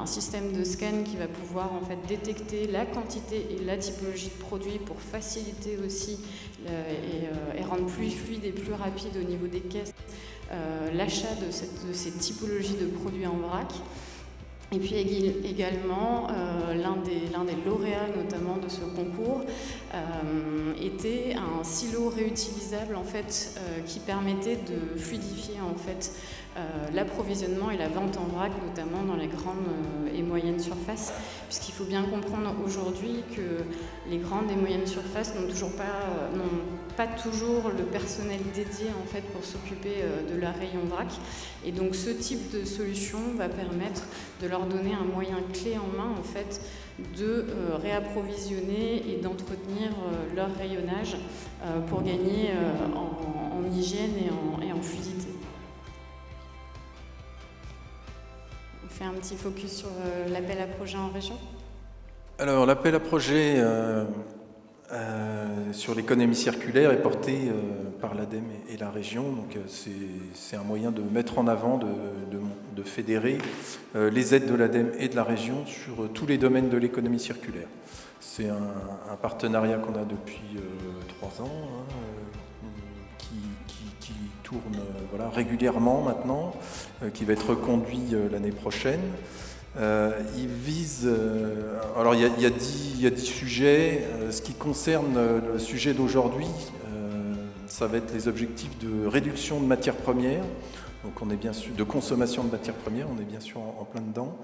système de scan qui va pouvoir en fait détecter détecter la quantité et la typologie de produits pour faciliter aussi et rendre plus fluide et plus rapide au niveau des caisses l'achat de ces typologies de produits en vrac. Et puis également, l'un des lauréats notamment de ce concours était un silo réutilisable en fait, qui permettait de fluidifier en fait, l'approvisionnement et la vente en vrac, notamment dans les grandes et moyennes surfaces, puisqu'il faut bien comprendre aujourd'hui que les grandes et moyennes surfaces n'ont pas toujours le personnel dédié en fait, pour s'occuper de leur rayon vrac. Et donc ce type de solution va permettre de leur donner un moyen clé en main en fait, de réapprovisionner et d'entretenir leur rayonnage pour gagner en hygiène et en fluidité. On fait un petit focus sur l'appel à projet en région. Alors l'appel à projet sur l'économie circulaire est porté par l'ADEME et la région. Donc c'est un moyen de mettre en avant, de fédérer les aides de l'ADEME et de la région sur tous les domaines de l'économie circulaire. C'est un partenariat qu'on a depuis 3 ans, qui tourne voilà, régulièrement maintenant, qui va être reconduit l'année prochaine. Il vise... alors il y a 10 sujets. Ce qui concerne le sujet d'aujourd'hui, ça va être les objectifs de réduction de matières premières. Donc on est bien sûr de consommation de matières premières, on est bien sûr en plein dedans.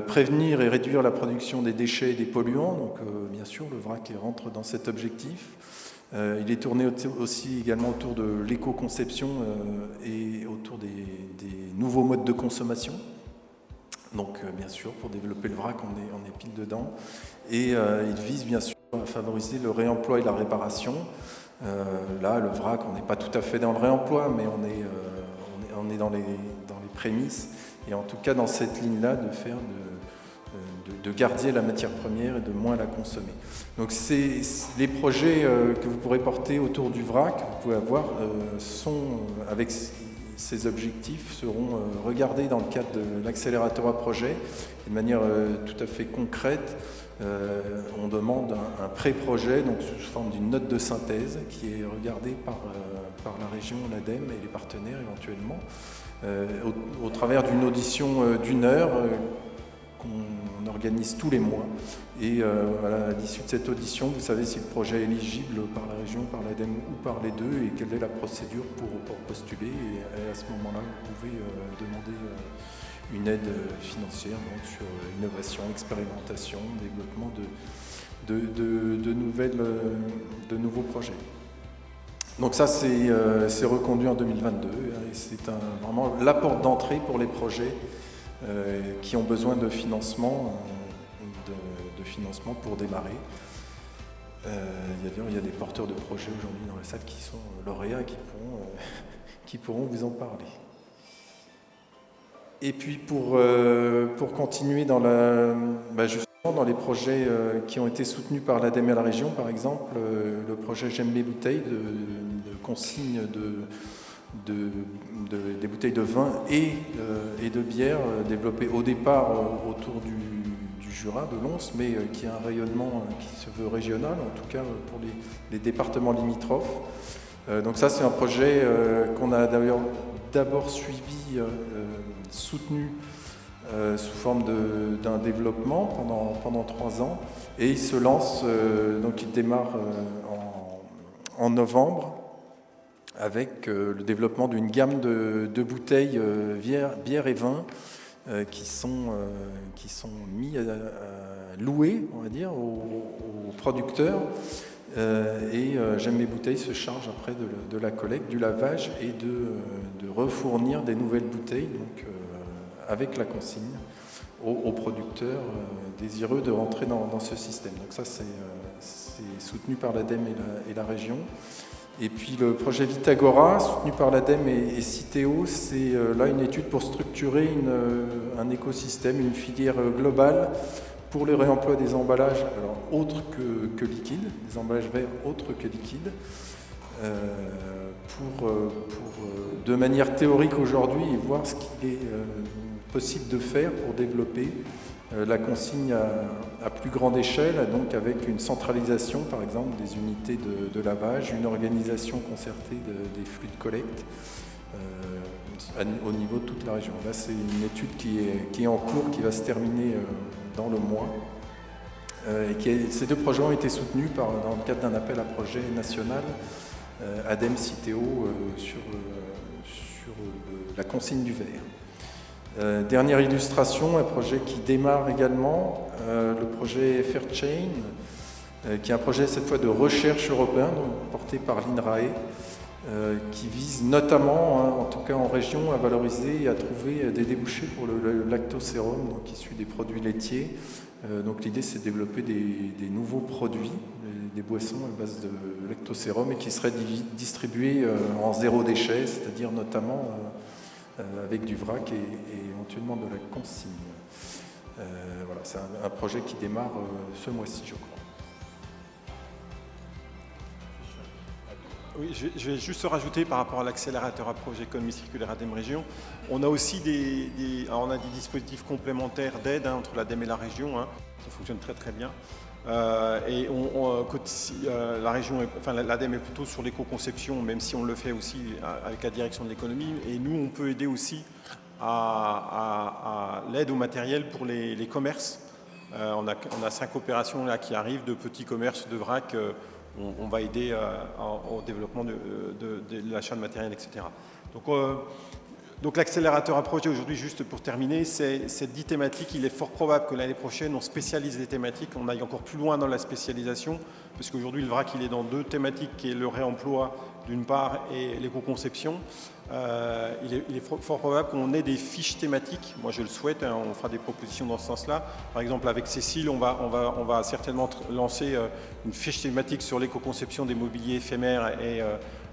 Prévenir et réduire la production des déchets et des polluants. Donc bien sûr le vrac rentre dans cet objectif. Il est tourné aussi également autour de l'éco-conception et autour des nouveaux modes de consommation. Donc bien sûr, pour développer le vrac, on est pile dedans. Et il vise bien sûr à favoriser le réemploi et la réparation. Là, le vrac, on n'est pas tout à fait dans le réemploi, mais on est dans les prémices. Et en tout cas, dans cette ligne-là, de garder la matière première et de moins la consommer. Donc les projets que vous pourrez porter autour du vrac, vous pouvez avoir, sont avec ces objectifs seront regardés dans le cadre de l'accélérateur à projet de manière tout à fait concrète. On demande un pré-projet, donc sous forme d'une note de synthèse qui est regardée par la région, l'ADEME et les partenaires éventuellement, au travers d'une audition d'1 heure qu'on organise tous les mois. Et à l'issue de cette audition, vous savez si le projet est éligible par la région, par l'ADEME ou par les deux, et quelle est la procédure pour postuler. Et à ce moment-là, vous pouvez demander une aide financière donc, sur innovation, expérimentation, développement de nouveaux projets. Donc ça, c'est reconduit en 2022. Et c'est vraiment la porte d'entrée pour les projets qui ont besoin de financement pour démarrer. Il y a des porteurs de projets aujourd'hui dans la salle qui sont lauréats et qui pourront vous en parler. Et puis pour continuer justement dans les projets qui ont été soutenus par l'ADEME et la région, par exemple, le projet J'aime les bouteilles de consigne des bouteilles de vin et de bière développées au départ autour du Jura, de Lons, mais qui a un rayonnement qui se veut régional, en tout cas pour les départements limitrophes. Donc ça, c'est un projet qu'on a d'ailleurs d'abord suivi, soutenu sous forme d'un développement pendant 3 ans, et il se lance, donc il démarre en novembre, avec le développement d'une gamme de bouteilles bière et vin qui sont mis loués, on va dire, aux producteurs. Et J'aime mes bouteilles se charge après de la collecte, du lavage et de refournir des nouvelles bouteilles donc, avec la consigne aux producteurs désireux de rentrer dans ce système. Donc ça, c'est soutenu par l'ADEME et la région. Et puis le projet Vitagora, soutenu par l'ADEME et Citeo, c'est là une étude pour structurer un écosystème, une filière globale pour le réemploi des emballages, alors autres que liquides, des emballages verts autres que liquides, pour de manière théorique aujourd'hui et voir ce qu'il est possible de faire pour développer la consigne à plus grande échelle, donc avec une centralisation par exemple des unités de lavage, une organisation concertée des flux de collecte au niveau de toute la région. Là c'est une étude qui est en cours, qui va se terminer dans le mois. Ces 2 projets ont été soutenus dans le cadre d'un appel à projet national ADEME Citeo sur la consigne du verre. Dernière illustration, un projet qui démarre également, le projet Fairchain, qui est un projet cette fois de recherche européen, donc, porté par l'INRAE, qui vise notamment, en tout cas en région, à valoriser et à trouver des débouchés pour le lactosérum, donc issu des produits laitiers. Donc l'idée c'est de développer des nouveaux produits, des boissons à base de lactosérum et qui seraient distribués en 0 déchet, c'est-à-dire notamment avec du vrac et éventuellement de la consigne. Voilà, c'est un projet qui démarre ce mois-ci, je crois. Oui, je vais juste rajouter par rapport à l'accélérateur à projet économie circulaire ADEME Région. On a aussi des dispositifs complémentaires d'aide entre l'ADEME et la région, ça fonctionne très très bien. Et la région, l'ADEME est plutôt sur l'éco-conception, même si on le fait aussi avec la direction de l'économie. Et nous, on peut aider aussi à l'aide au matériel pour les commerces. On a 5 opérations là qui arrivent de petits commerces de vrac. On va aider au développement de l'achat de matériel, etc. Donc l'accélérateur à projet aujourd'hui, juste pour terminer, c'est 10 thématiques. Il est fort probable que l'année prochaine, on spécialise les thématiques, on aille encore plus loin dans la spécialisation, parce qu'aujourd'hui, le vrac, il est dans 2 thématiques, qui est le réemploi d'une part et l'éco-conception. Il est fort probable qu'on ait des fiches thématiques. Moi, je le souhaite, on fera des propositions dans ce sens-là. Par exemple, avec Cécile, on va certainement lancer une fiche thématique sur l'éco-conception des mobiliers éphémères et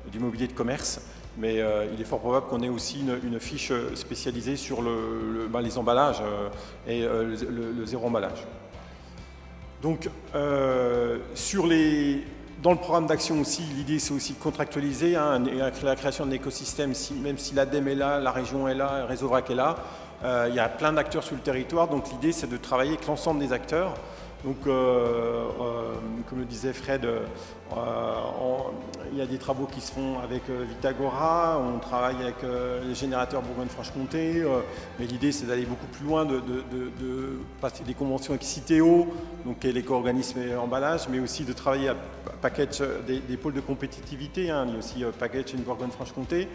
du mobilier de commerce. Mais il est fort probable qu'on ait aussi une fiche spécialisée sur les emballages et le zéro emballage. Donc, dans le programme d'action aussi, l'idée c'est aussi de contractualiser la création d'un écosystème, même si l'ADEME est là, la région est là, le réseau VRAC est là, il y a plein d'acteurs sur le territoire, donc l'idée c'est de travailler avec l'ensemble des acteurs. Donc, comme le disait Fred, il y a des travaux qui se font avec Vitagora, on travaille avec les générateurs Bourgogne-Franche-Comté, mais l'idée c'est d'aller beaucoup plus loin, de passer des conventions avec Citeo, donc qui est l'éco-organisme et emballage, mais aussi de travailler à package des pôles de compétitivité, il y a aussi package in Bourgogne-Franche-Comté.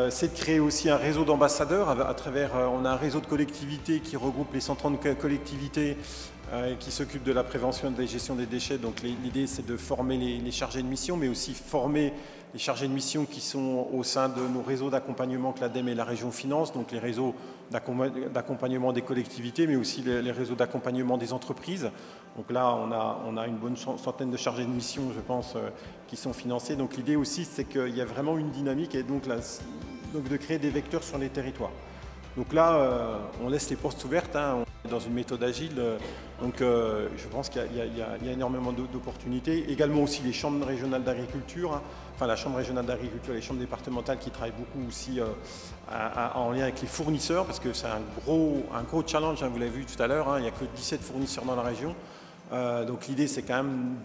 C'est de créer aussi un réseau d'ambassadeurs à travers, on a un réseau de collectivités qui regroupe les 130 collectivités qui s'occupent de la prévention et de la gestion des déchets. Donc l'idée c'est de former les chargés de mission, mais aussi former les chargés de mission qui sont au sein de nos réseaux d'accompagnement que l'ADEME et la région financent, donc les réseaux d'accompagnement des collectivités, mais aussi les réseaux d'accompagnement des entreprises. Donc là, on a une bonne centaine de chargés de mission, je pense, qui sont financés. Donc l'idée aussi, c'est qu'il y a vraiment une dynamique et donc de créer des vecteurs sur les territoires. Donc là, on laisse les postes ouvertes, on est dans une méthode agile, donc je pense qu'il y a énormément d'opportunités. Également aussi les chambres régionales d'agriculture, enfin la chambre régionale d'agriculture et les chambres départementales qui travaillent beaucoup aussi en lien avec les fournisseurs, parce que c'est un gros challenge, vous l'avez vu tout à l'heure, il n'y a que 17 fournisseurs dans la région. Donc l'idée c'est quand même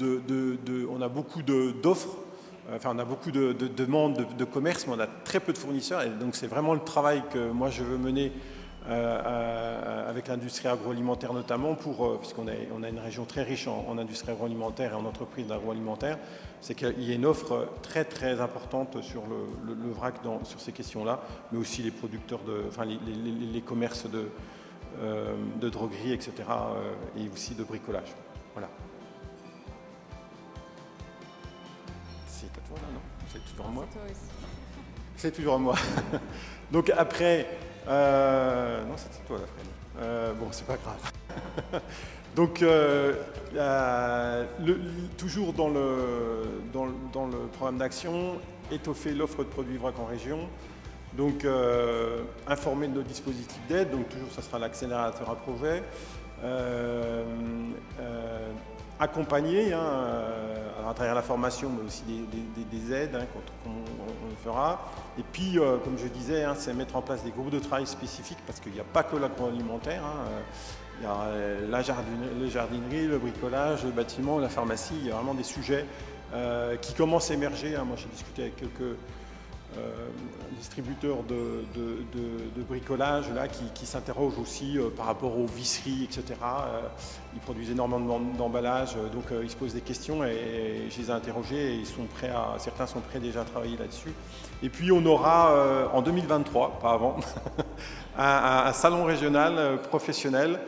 on a beaucoup d'offres. Enfin, on a beaucoup de demandes de commerce, mais on a très peu de fournisseurs. Et donc, c'est vraiment le travail que moi, je veux mener avec l'industrie agroalimentaire notamment, puisqu'on a une région très riche en industrie agroalimentaire et en entreprises d'agroalimentaire. C'est qu'il y a une offre très, très importante sur le vrac sur ces questions-là, mais aussi les producteurs, les commerces de droguerie, etc., et aussi de bricolage. Voilà. C'est à toi là, non? C'est toujours à moi. C'est toujours à moi. Donc après, non, c'est toi là, Fred. Bon, c'est pas grave. Donc toujours dans le programme d'action, étoffer l'offre de produits vrac en région. Donc informer de nos dispositifs d'aide. Donc toujours, ça sera l'accélérateur à projet. Accompagner à travers la formation, mais aussi des aides qu'on le fera. Et puis, comme je disais, c'est mettre en place des groupes de travail spécifiques, parce qu'il n'y a pas que l'agroalimentaire. Il y a les jardineries, le bricolage, le bâtiment, la pharmacie. Il y a vraiment des sujets qui commencent à émerger. Moi, j'ai discuté avec quelques distributeurs de bricolage là, qui s'interrogent aussi par rapport aux visseries, etc. Ils produisent énormément d'emballages, donc ils se posent des questions et je les ai interrogés et ils sont prêts certains sont prêts déjà à travailler là-dessus. Et puis on aura en 2023, pas avant, un salon régional professionnel.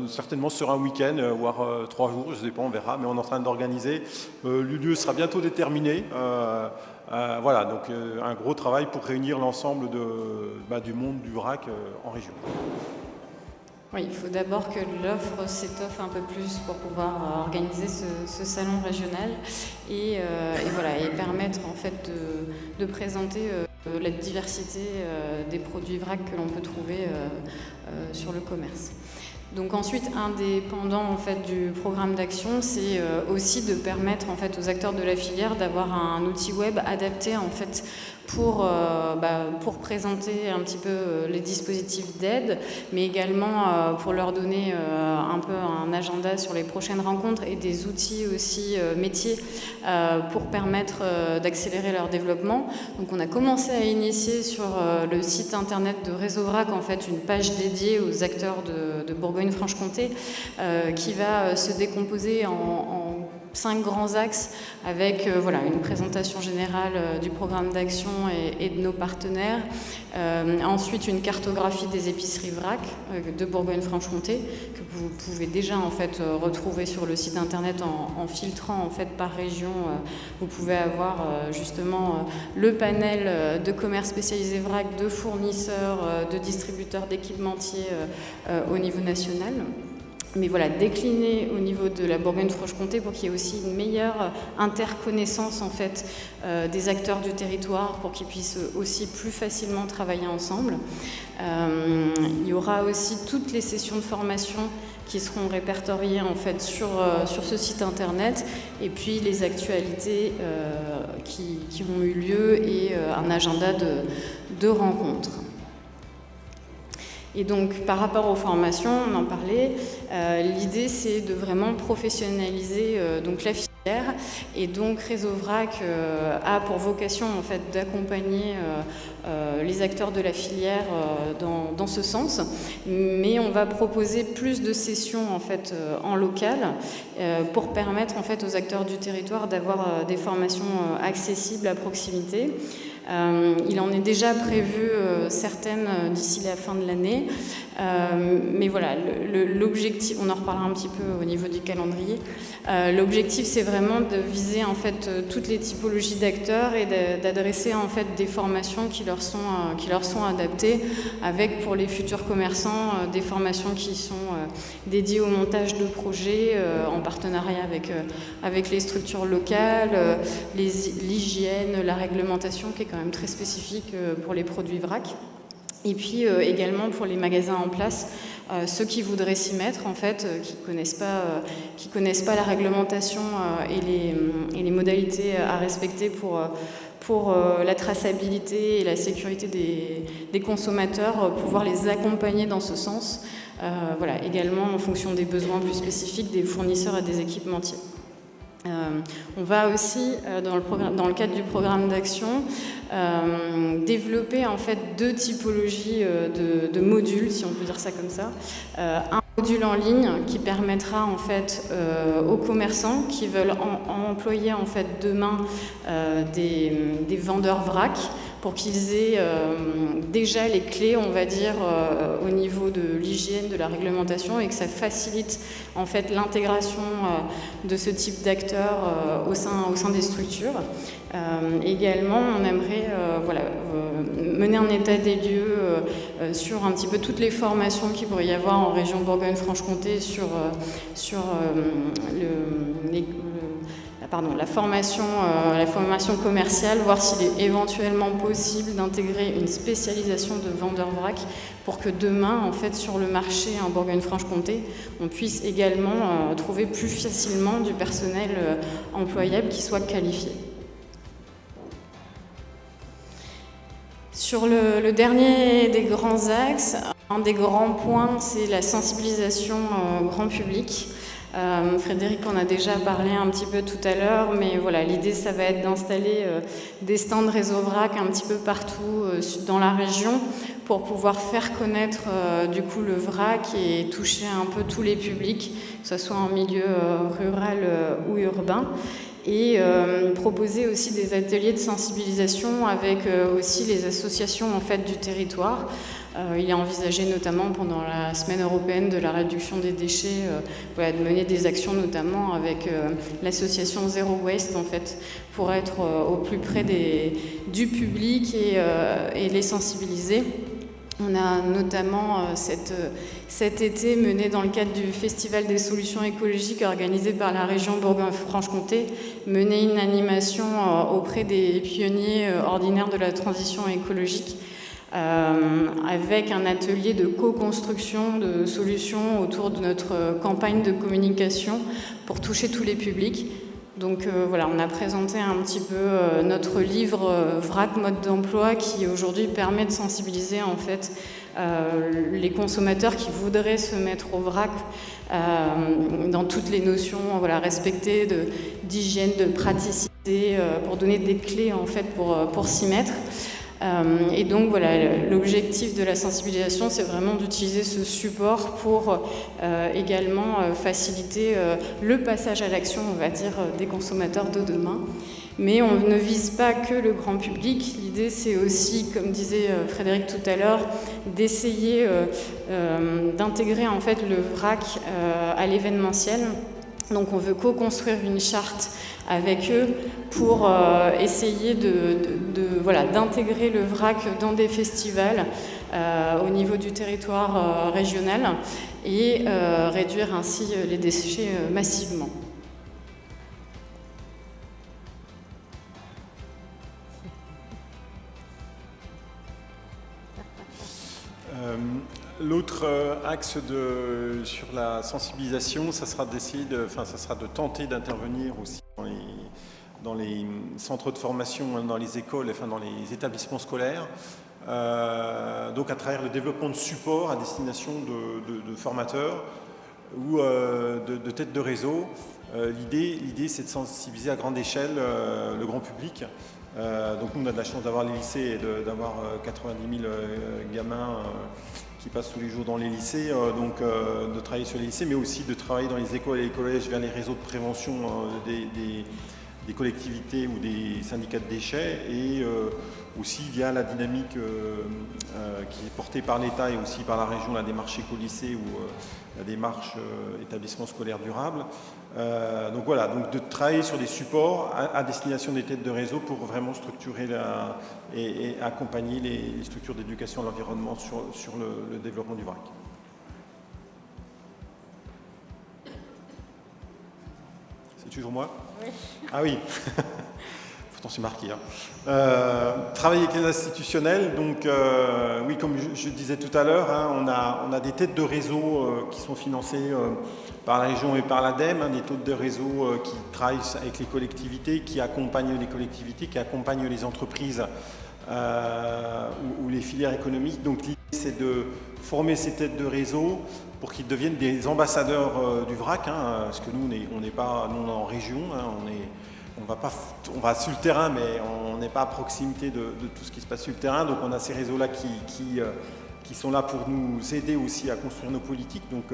Certainement ce sera un week-end, voire 3 jours, je ne sais pas, on verra, mais on est en train d'organiser. Le lieu sera bientôt déterminé. Voilà, donc un gros travail pour réunir l'ensemble du monde du vrac en région. Oui, il faut d'abord que l'offre s'étoffe un peu plus pour pouvoir organiser ce salon régional et permettre en fait de présenter la diversité des produits vrac que l'on peut trouver sur le commerce. Donc ensuite, un des pendants en fait, du programme d'action, c'est aussi de permettre en fait, aux acteurs de la filière d'avoir un outil web adapté en fait, pour présenter un petit peu les dispositifs d'aide, mais également pour leur donner un peu un agenda sur les prochaines rencontres et des outils aussi métiers pour permettre d'accélérer leur développement. Donc on a commencé à initier sur le site internet de Réseau Vrac en fait, une page dédiée aux acteurs de Bourgogne-Franche-Comté qui va se décomposer en 5 grands axes avec une présentation générale du programme d'action et de nos partenaires. Ensuite, une cartographie des épiceries vrac de Bourgogne-Franche-Comté que vous pouvez déjà en fait, retrouver sur le site internet en filtrant en fait, par région. Vous pouvez avoir justement le panel de commerce spécialisé vrac, de fournisseurs, de distributeurs, d'équipementiers au niveau national. Mais voilà, décliner au niveau de la Bourgogne-Franche-Comté pour qu'il y ait aussi une meilleure interconnaissance en fait, des acteurs du territoire pour qu'ils puissent aussi plus facilement travailler ensemble. Il y aura aussi toutes les sessions de formation qui seront répertoriées en fait, sur ce site internet et puis les actualités qui ont eu lieu et un agenda de rencontres. Et donc, par rapport aux formations, on en parlait, l'idée c'est de vraiment professionnaliser donc la filière et donc Réseau Vrac a pour vocation en fait d'accompagner les acteurs de la filière dans ce sens, mais on va proposer plus de sessions en fait en local pour permettre en fait aux acteurs du territoire d'avoir des formations accessibles à proximité. Il en est déjà prévu certaines d'ici la fin de l'année, mais voilà, l'objectif, on en reparlera un petit peu au niveau du calendrier, l'objectif c'est vraiment de viser en fait toutes les typologies d'acteurs et d'adresser en fait des formations qui leur sont adaptées, avec pour les futurs commerçants des formations qui sont dédiées au montage de projets en partenariat avec les structures locales, l'hygiène, la réglementation qui est quand même très spécifique pour les produits vrac. Et puis également pour les magasins en place, ceux qui voudraient s'y mettre, en fait, qui connaissent pas la réglementation et les modalités à respecter pour la traçabilité et la sécurité des consommateurs, pouvoir les accompagner dans ce sens, voilà, également en fonction des besoins plus spécifiques des fournisseurs et des équipementiers. On va aussi, dans le cadre du programme d'action, développer en fait 2 typologies de modules, si on peut dire ça comme ça. Un module en ligne qui permettra en fait aux commerçants qui veulent employer en fait demain des vendeurs vrac, pour qu'ils aient déjà les clés, on va dire, au niveau de l'hygiène, de la réglementation, et que ça facilite en fait l'intégration de ce type d'acteurs au sein des structures. Également, on aimerait mener un état des lieux sur un petit peu toutes les formations qu'il pourrait y avoir en région Bourgogne-Franche-Comté sur la formation commerciale, voir s'il est éventuellement possible d'intégrer une spécialisation de vendeur vrac pour que demain, en fait, sur le marché en Bourgogne-Franche-Comté, on puisse également trouver plus facilement du personnel employable qui soit qualifié. Sur le dernier des grands axes, un des grands points, c'est la sensibilisation grand public. Frédéric en a déjà parlé un petit peu tout à l'heure, mais voilà, l'idée, ça va être d'installer des stands réseau vrac un petit peu partout dans la région pour pouvoir faire connaître du coup le vrac et toucher un peu tous les publics, que ce soit en milieu rural ou urbain. Et proposer aussi des ateliers de sensibilisation avec aussi les associations en fait du territoire. Il est envisagé notamment pendant la semaine européenne de la réduction des déchets voilà, de mener des actions notamment avec l'association Zero Waste en fait pour être au plus près du public et les sensibiliser. On a notamment cet été mené dans le cadre du Festival des solutions écologiques organisé par la région Bourgogne-Franche-Comté, mené une animation auprès des pionniers ordinaires de la transition écologique avec un atelier de co-construction de solutions autour de notre campagne de communication pour toucher tous les publics. Donc voilà, on a présenté un petit peu notre livre VRAC mode d'emploi qui aujourd'hui permet de sensibiliser en fait les consommateurs qui voudraient se mettre au vrac dans toutes les notions voilà, respectées d'hygiène, de praticité, pour donner des clés en fait pour s'y mettre. Et donc voilà, l'objectif de la sensibilisation, c'est vraiment d'utiliser ce support pour également faciliter le passage à l'action, on va dire, des consommateurs de demain. Mais on ne vise pas que le grand public. L'idée, c'est aussi, comme disait Frédéric tout à l'heure, d'essayer d'intégrer en fait le vrac à l'événementiel. Donc on veut co-construire une charte avec eux pour essayer voilà, d'intégrer le vrac dans des festivals au niveau du territoire régional et réduire ainsi les déchets massivement. L'autre axe sur la sensibilisation, ça sera de tenter d'intervenir aussi dans les centres de formation, dans les écoles, enfin dans les établissements scolaires, donc à travers le développement de supports à destination de formateurs ou de têtes de réseau. L'idée, c'est de sensibiliser à grande échelle le grand public. Donc nous, on a de la chance d'avoir les lycées et d'avoir 90 000 gamins qui passent tous les jours dans les lycées, donc de travailler sur les lycées, mais aussi de travailler dans les écoles et les collèges vers les réseaux de prévention des collectivités ou des syndicats de déchets, et aussi via la dynamique qui est portée par l'État et aussi par la région, la démarche éco-lycée ou la démarche établissement scolaire durable. Donc voilà, donc de travailler sur des supports à destination des têtes de réseau pour vraiment structurer et accompagner les structures d'éducation à l'environnement sur le développement du vrac. C'est toujours moi ? Oui. Ah oui. Pourtant c'est marqué. Travailler avec les institutionnels, donc oui, comme je disais tout à l'heure, on a des têtes de réseau qui sont financées par la région et par l'ADEME, des têtes de réseau qui travaillent avec les collectivités, qui accompagnent les collectivités, qui accompagnent les entreprises ou les filières économiques. Donc l'idée, c'est de former ces têtes de réseau pour qu'ils deviennent des ambassadeurs du vrac, parce que nous, on n'est pas en région, on va sur le terrain, mais on n'est pas à proximité de tout ce qui se passe sur le terrain. Donc on a ces réseaux-là qui sont là pour nous aider aussi à construire nos politiques, donc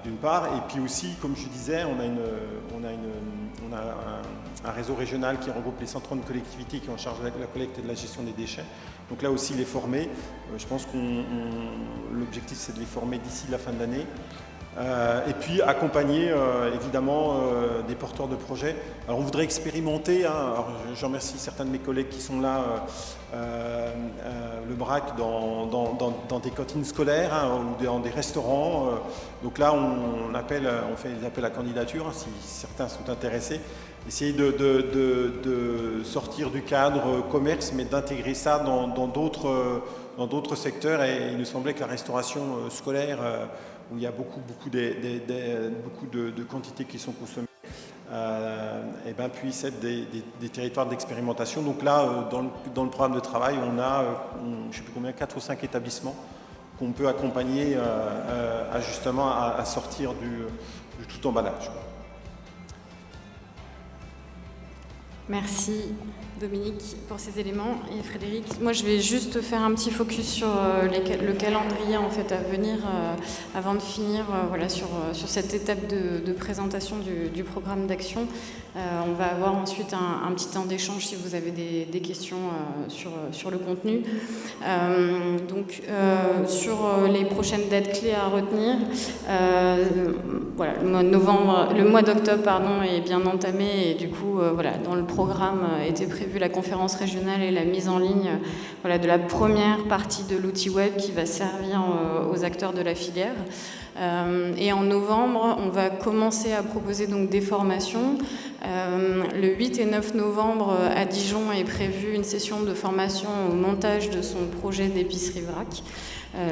d'une part, et puis aussi, comme je disais, on a un réseau régional qui regroupe les 130 collectivités qui ont en charge de la collecte et de la gestion des déchets. Donc là aussi, les former. Je pense l'objectif, c'est de les former d'ici la fin de l'année. Et puis accompagner évidemment des porteurs de projets. Alors on voudrait expérimenter, alors je remercie certains de mes collègues qui sont là, le vrac dans des cantines scolaires ou dans des restaurants. Donc là on fait des appels à candidature si certains sont intéressés. Essayer de sortir du cadre commerce, mais d'intégrer ça dans d'autres secteurs, et il nous semblait que la restauration scolaire, où il y a beaucoup de quantités qui sont consommées, puissent être des territoires d'expérimentation. Donc là, dans le programme de travail, on a, je ne sais plus combien, 4 ou 5 établissements qu'on peut accompagner justement à sortir du tout emballage. Merci Dominique pour ces éléments et Frédéric. Moi je vais juste faire un petit focus sur le calendrier en fait à venir avant de finir sur cette étape de présentation du programme d'action. On va avoir ensuite un petit temps d'échange si vous avez des questions sur le contenu. Sur les prochaines dates clés à retenir, le mois d'octobre est bien entamé et du coup dans le programme était prévu la conférence régionale et la mise en ligne de la première partie de l'outil web qui va servir aux acteurs de la filière. Et en novembre, on va commencer à proposer donc des formations. Le 8 et 9 novembre, à Dijon, est prévue une session de formation au montage de son projet d'épicerie vrac.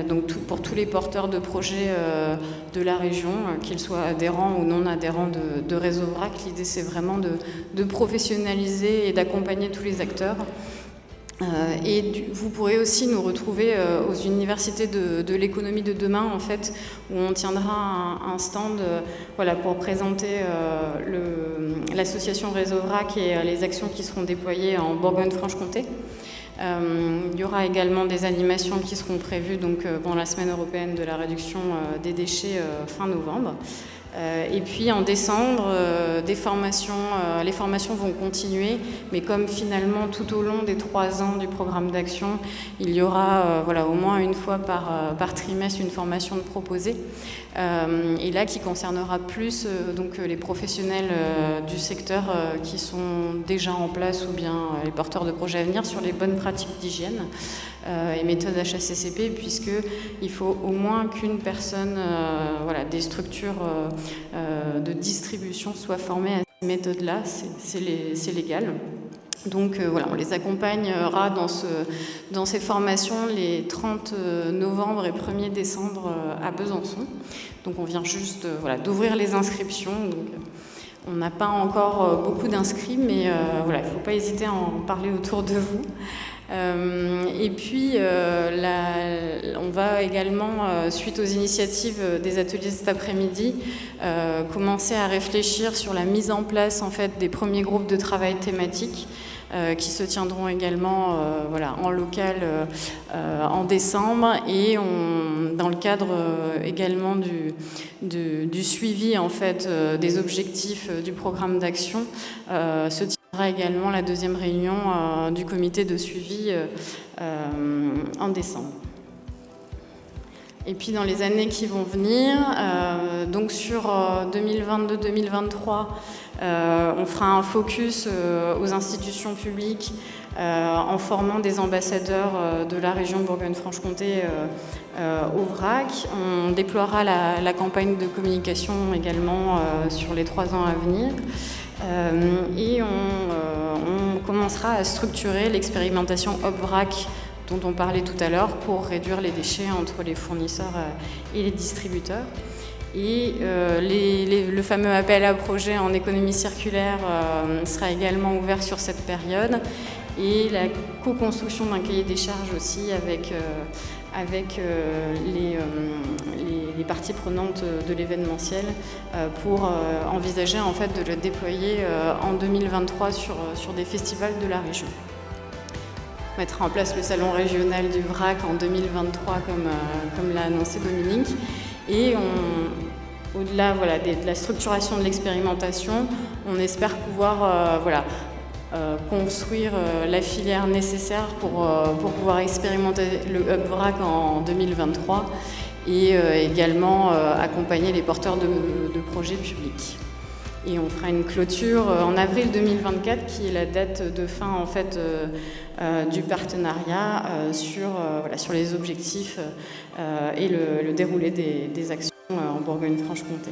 Donc pour tous les porteurs de projets de la région, qu'ils soient adhérents ou non adhérents de Réseau Vrac, l'idée c'est vraiment de professionnaliser et d'accompagner tous les acteurs. Vous pourrez aussi nous retrouver aux universités de l'économie de demain, en fait, où on tiendra un stand pour présenter l'association Réseau Vrac et les actions qui seront déployées en Bourgogne-Franche-Comté. Il y aura également des animations qui seront prévues pendant la semaine européenne de la réduction des déchets fin novembre. Et puis en décembre, les formations vont continuer, mais comme finalement tout au long des 3 ans du programme d'action, il y aura au moins une fois par trimestre une formation de proposée, et là qui concernera plus les professionnels du secteur qui sont déjà en place ou bien les porteurs de projets à venir sur les bonnes pratiques d'hygiène et méthodes HACCP, puisqu'il faut au moins qu'une personne des structures de distribution soit formée à ces méthodes-là, c'est légal. Donc on les accompagnera dans ces formations les 30 novembre et 1er décembre à Besançon. Donc on vient juste d'ouvrir les inscriptions. Donc, on n'a pas encore beaucoup d'inscrits, mais il ne faut pas hésiter à en parler autour de vous. Et puis, on va également, suite aux initiatives des ateliers cet après-midi, commencer à réfléchir sur la mise en place en fait, des premiers groupes de travail thématiques qui se tiendront également en local en décembre, et dans le cadre également du suivi en fait, des objectifs du programme d'action, se tiendra également la deuxième réunion du comité de suivi en décembre. Et puis dans les années qui vont venir, donc sur 2022-2023, on fera un focus aux institutions publiques en formant des ambassadeurs de la région Bourgogne-Franche-Comté au VRAC. On déploiera la campagne de communication également sur les 3 ans à venir. Et on commencera à structurer l'expérimentation HopVrac dont on parlait tout à l'heure pour réduire les déchets entre les fournisseurs et les distributeurs. Et le fameux appel à projet en économie circulaire sera également ouvert sur cette période, et la co-construction d'un cahier des charges aussi avec les parties prenantes de l'événementiel pour envisager en fait de le déployer en 2023 sur des festivals de la région. On mettra en place le salon régional du VRAC en 2023 comme l'a annoncé Dominique. Et au-delà de la structuration de l'expérimentation, on espère pouvoir construire la filière nécessaire pour pouvoir expérimenter le Hub VRAC en 2023 et également accompagner les porteurs de projets publics. Et on fera une clôture en avril 2024, qui est la date de fin en fait, du partenariat sur les objectifs et le déroulé des actions en Bourgogne-Franche-Comté.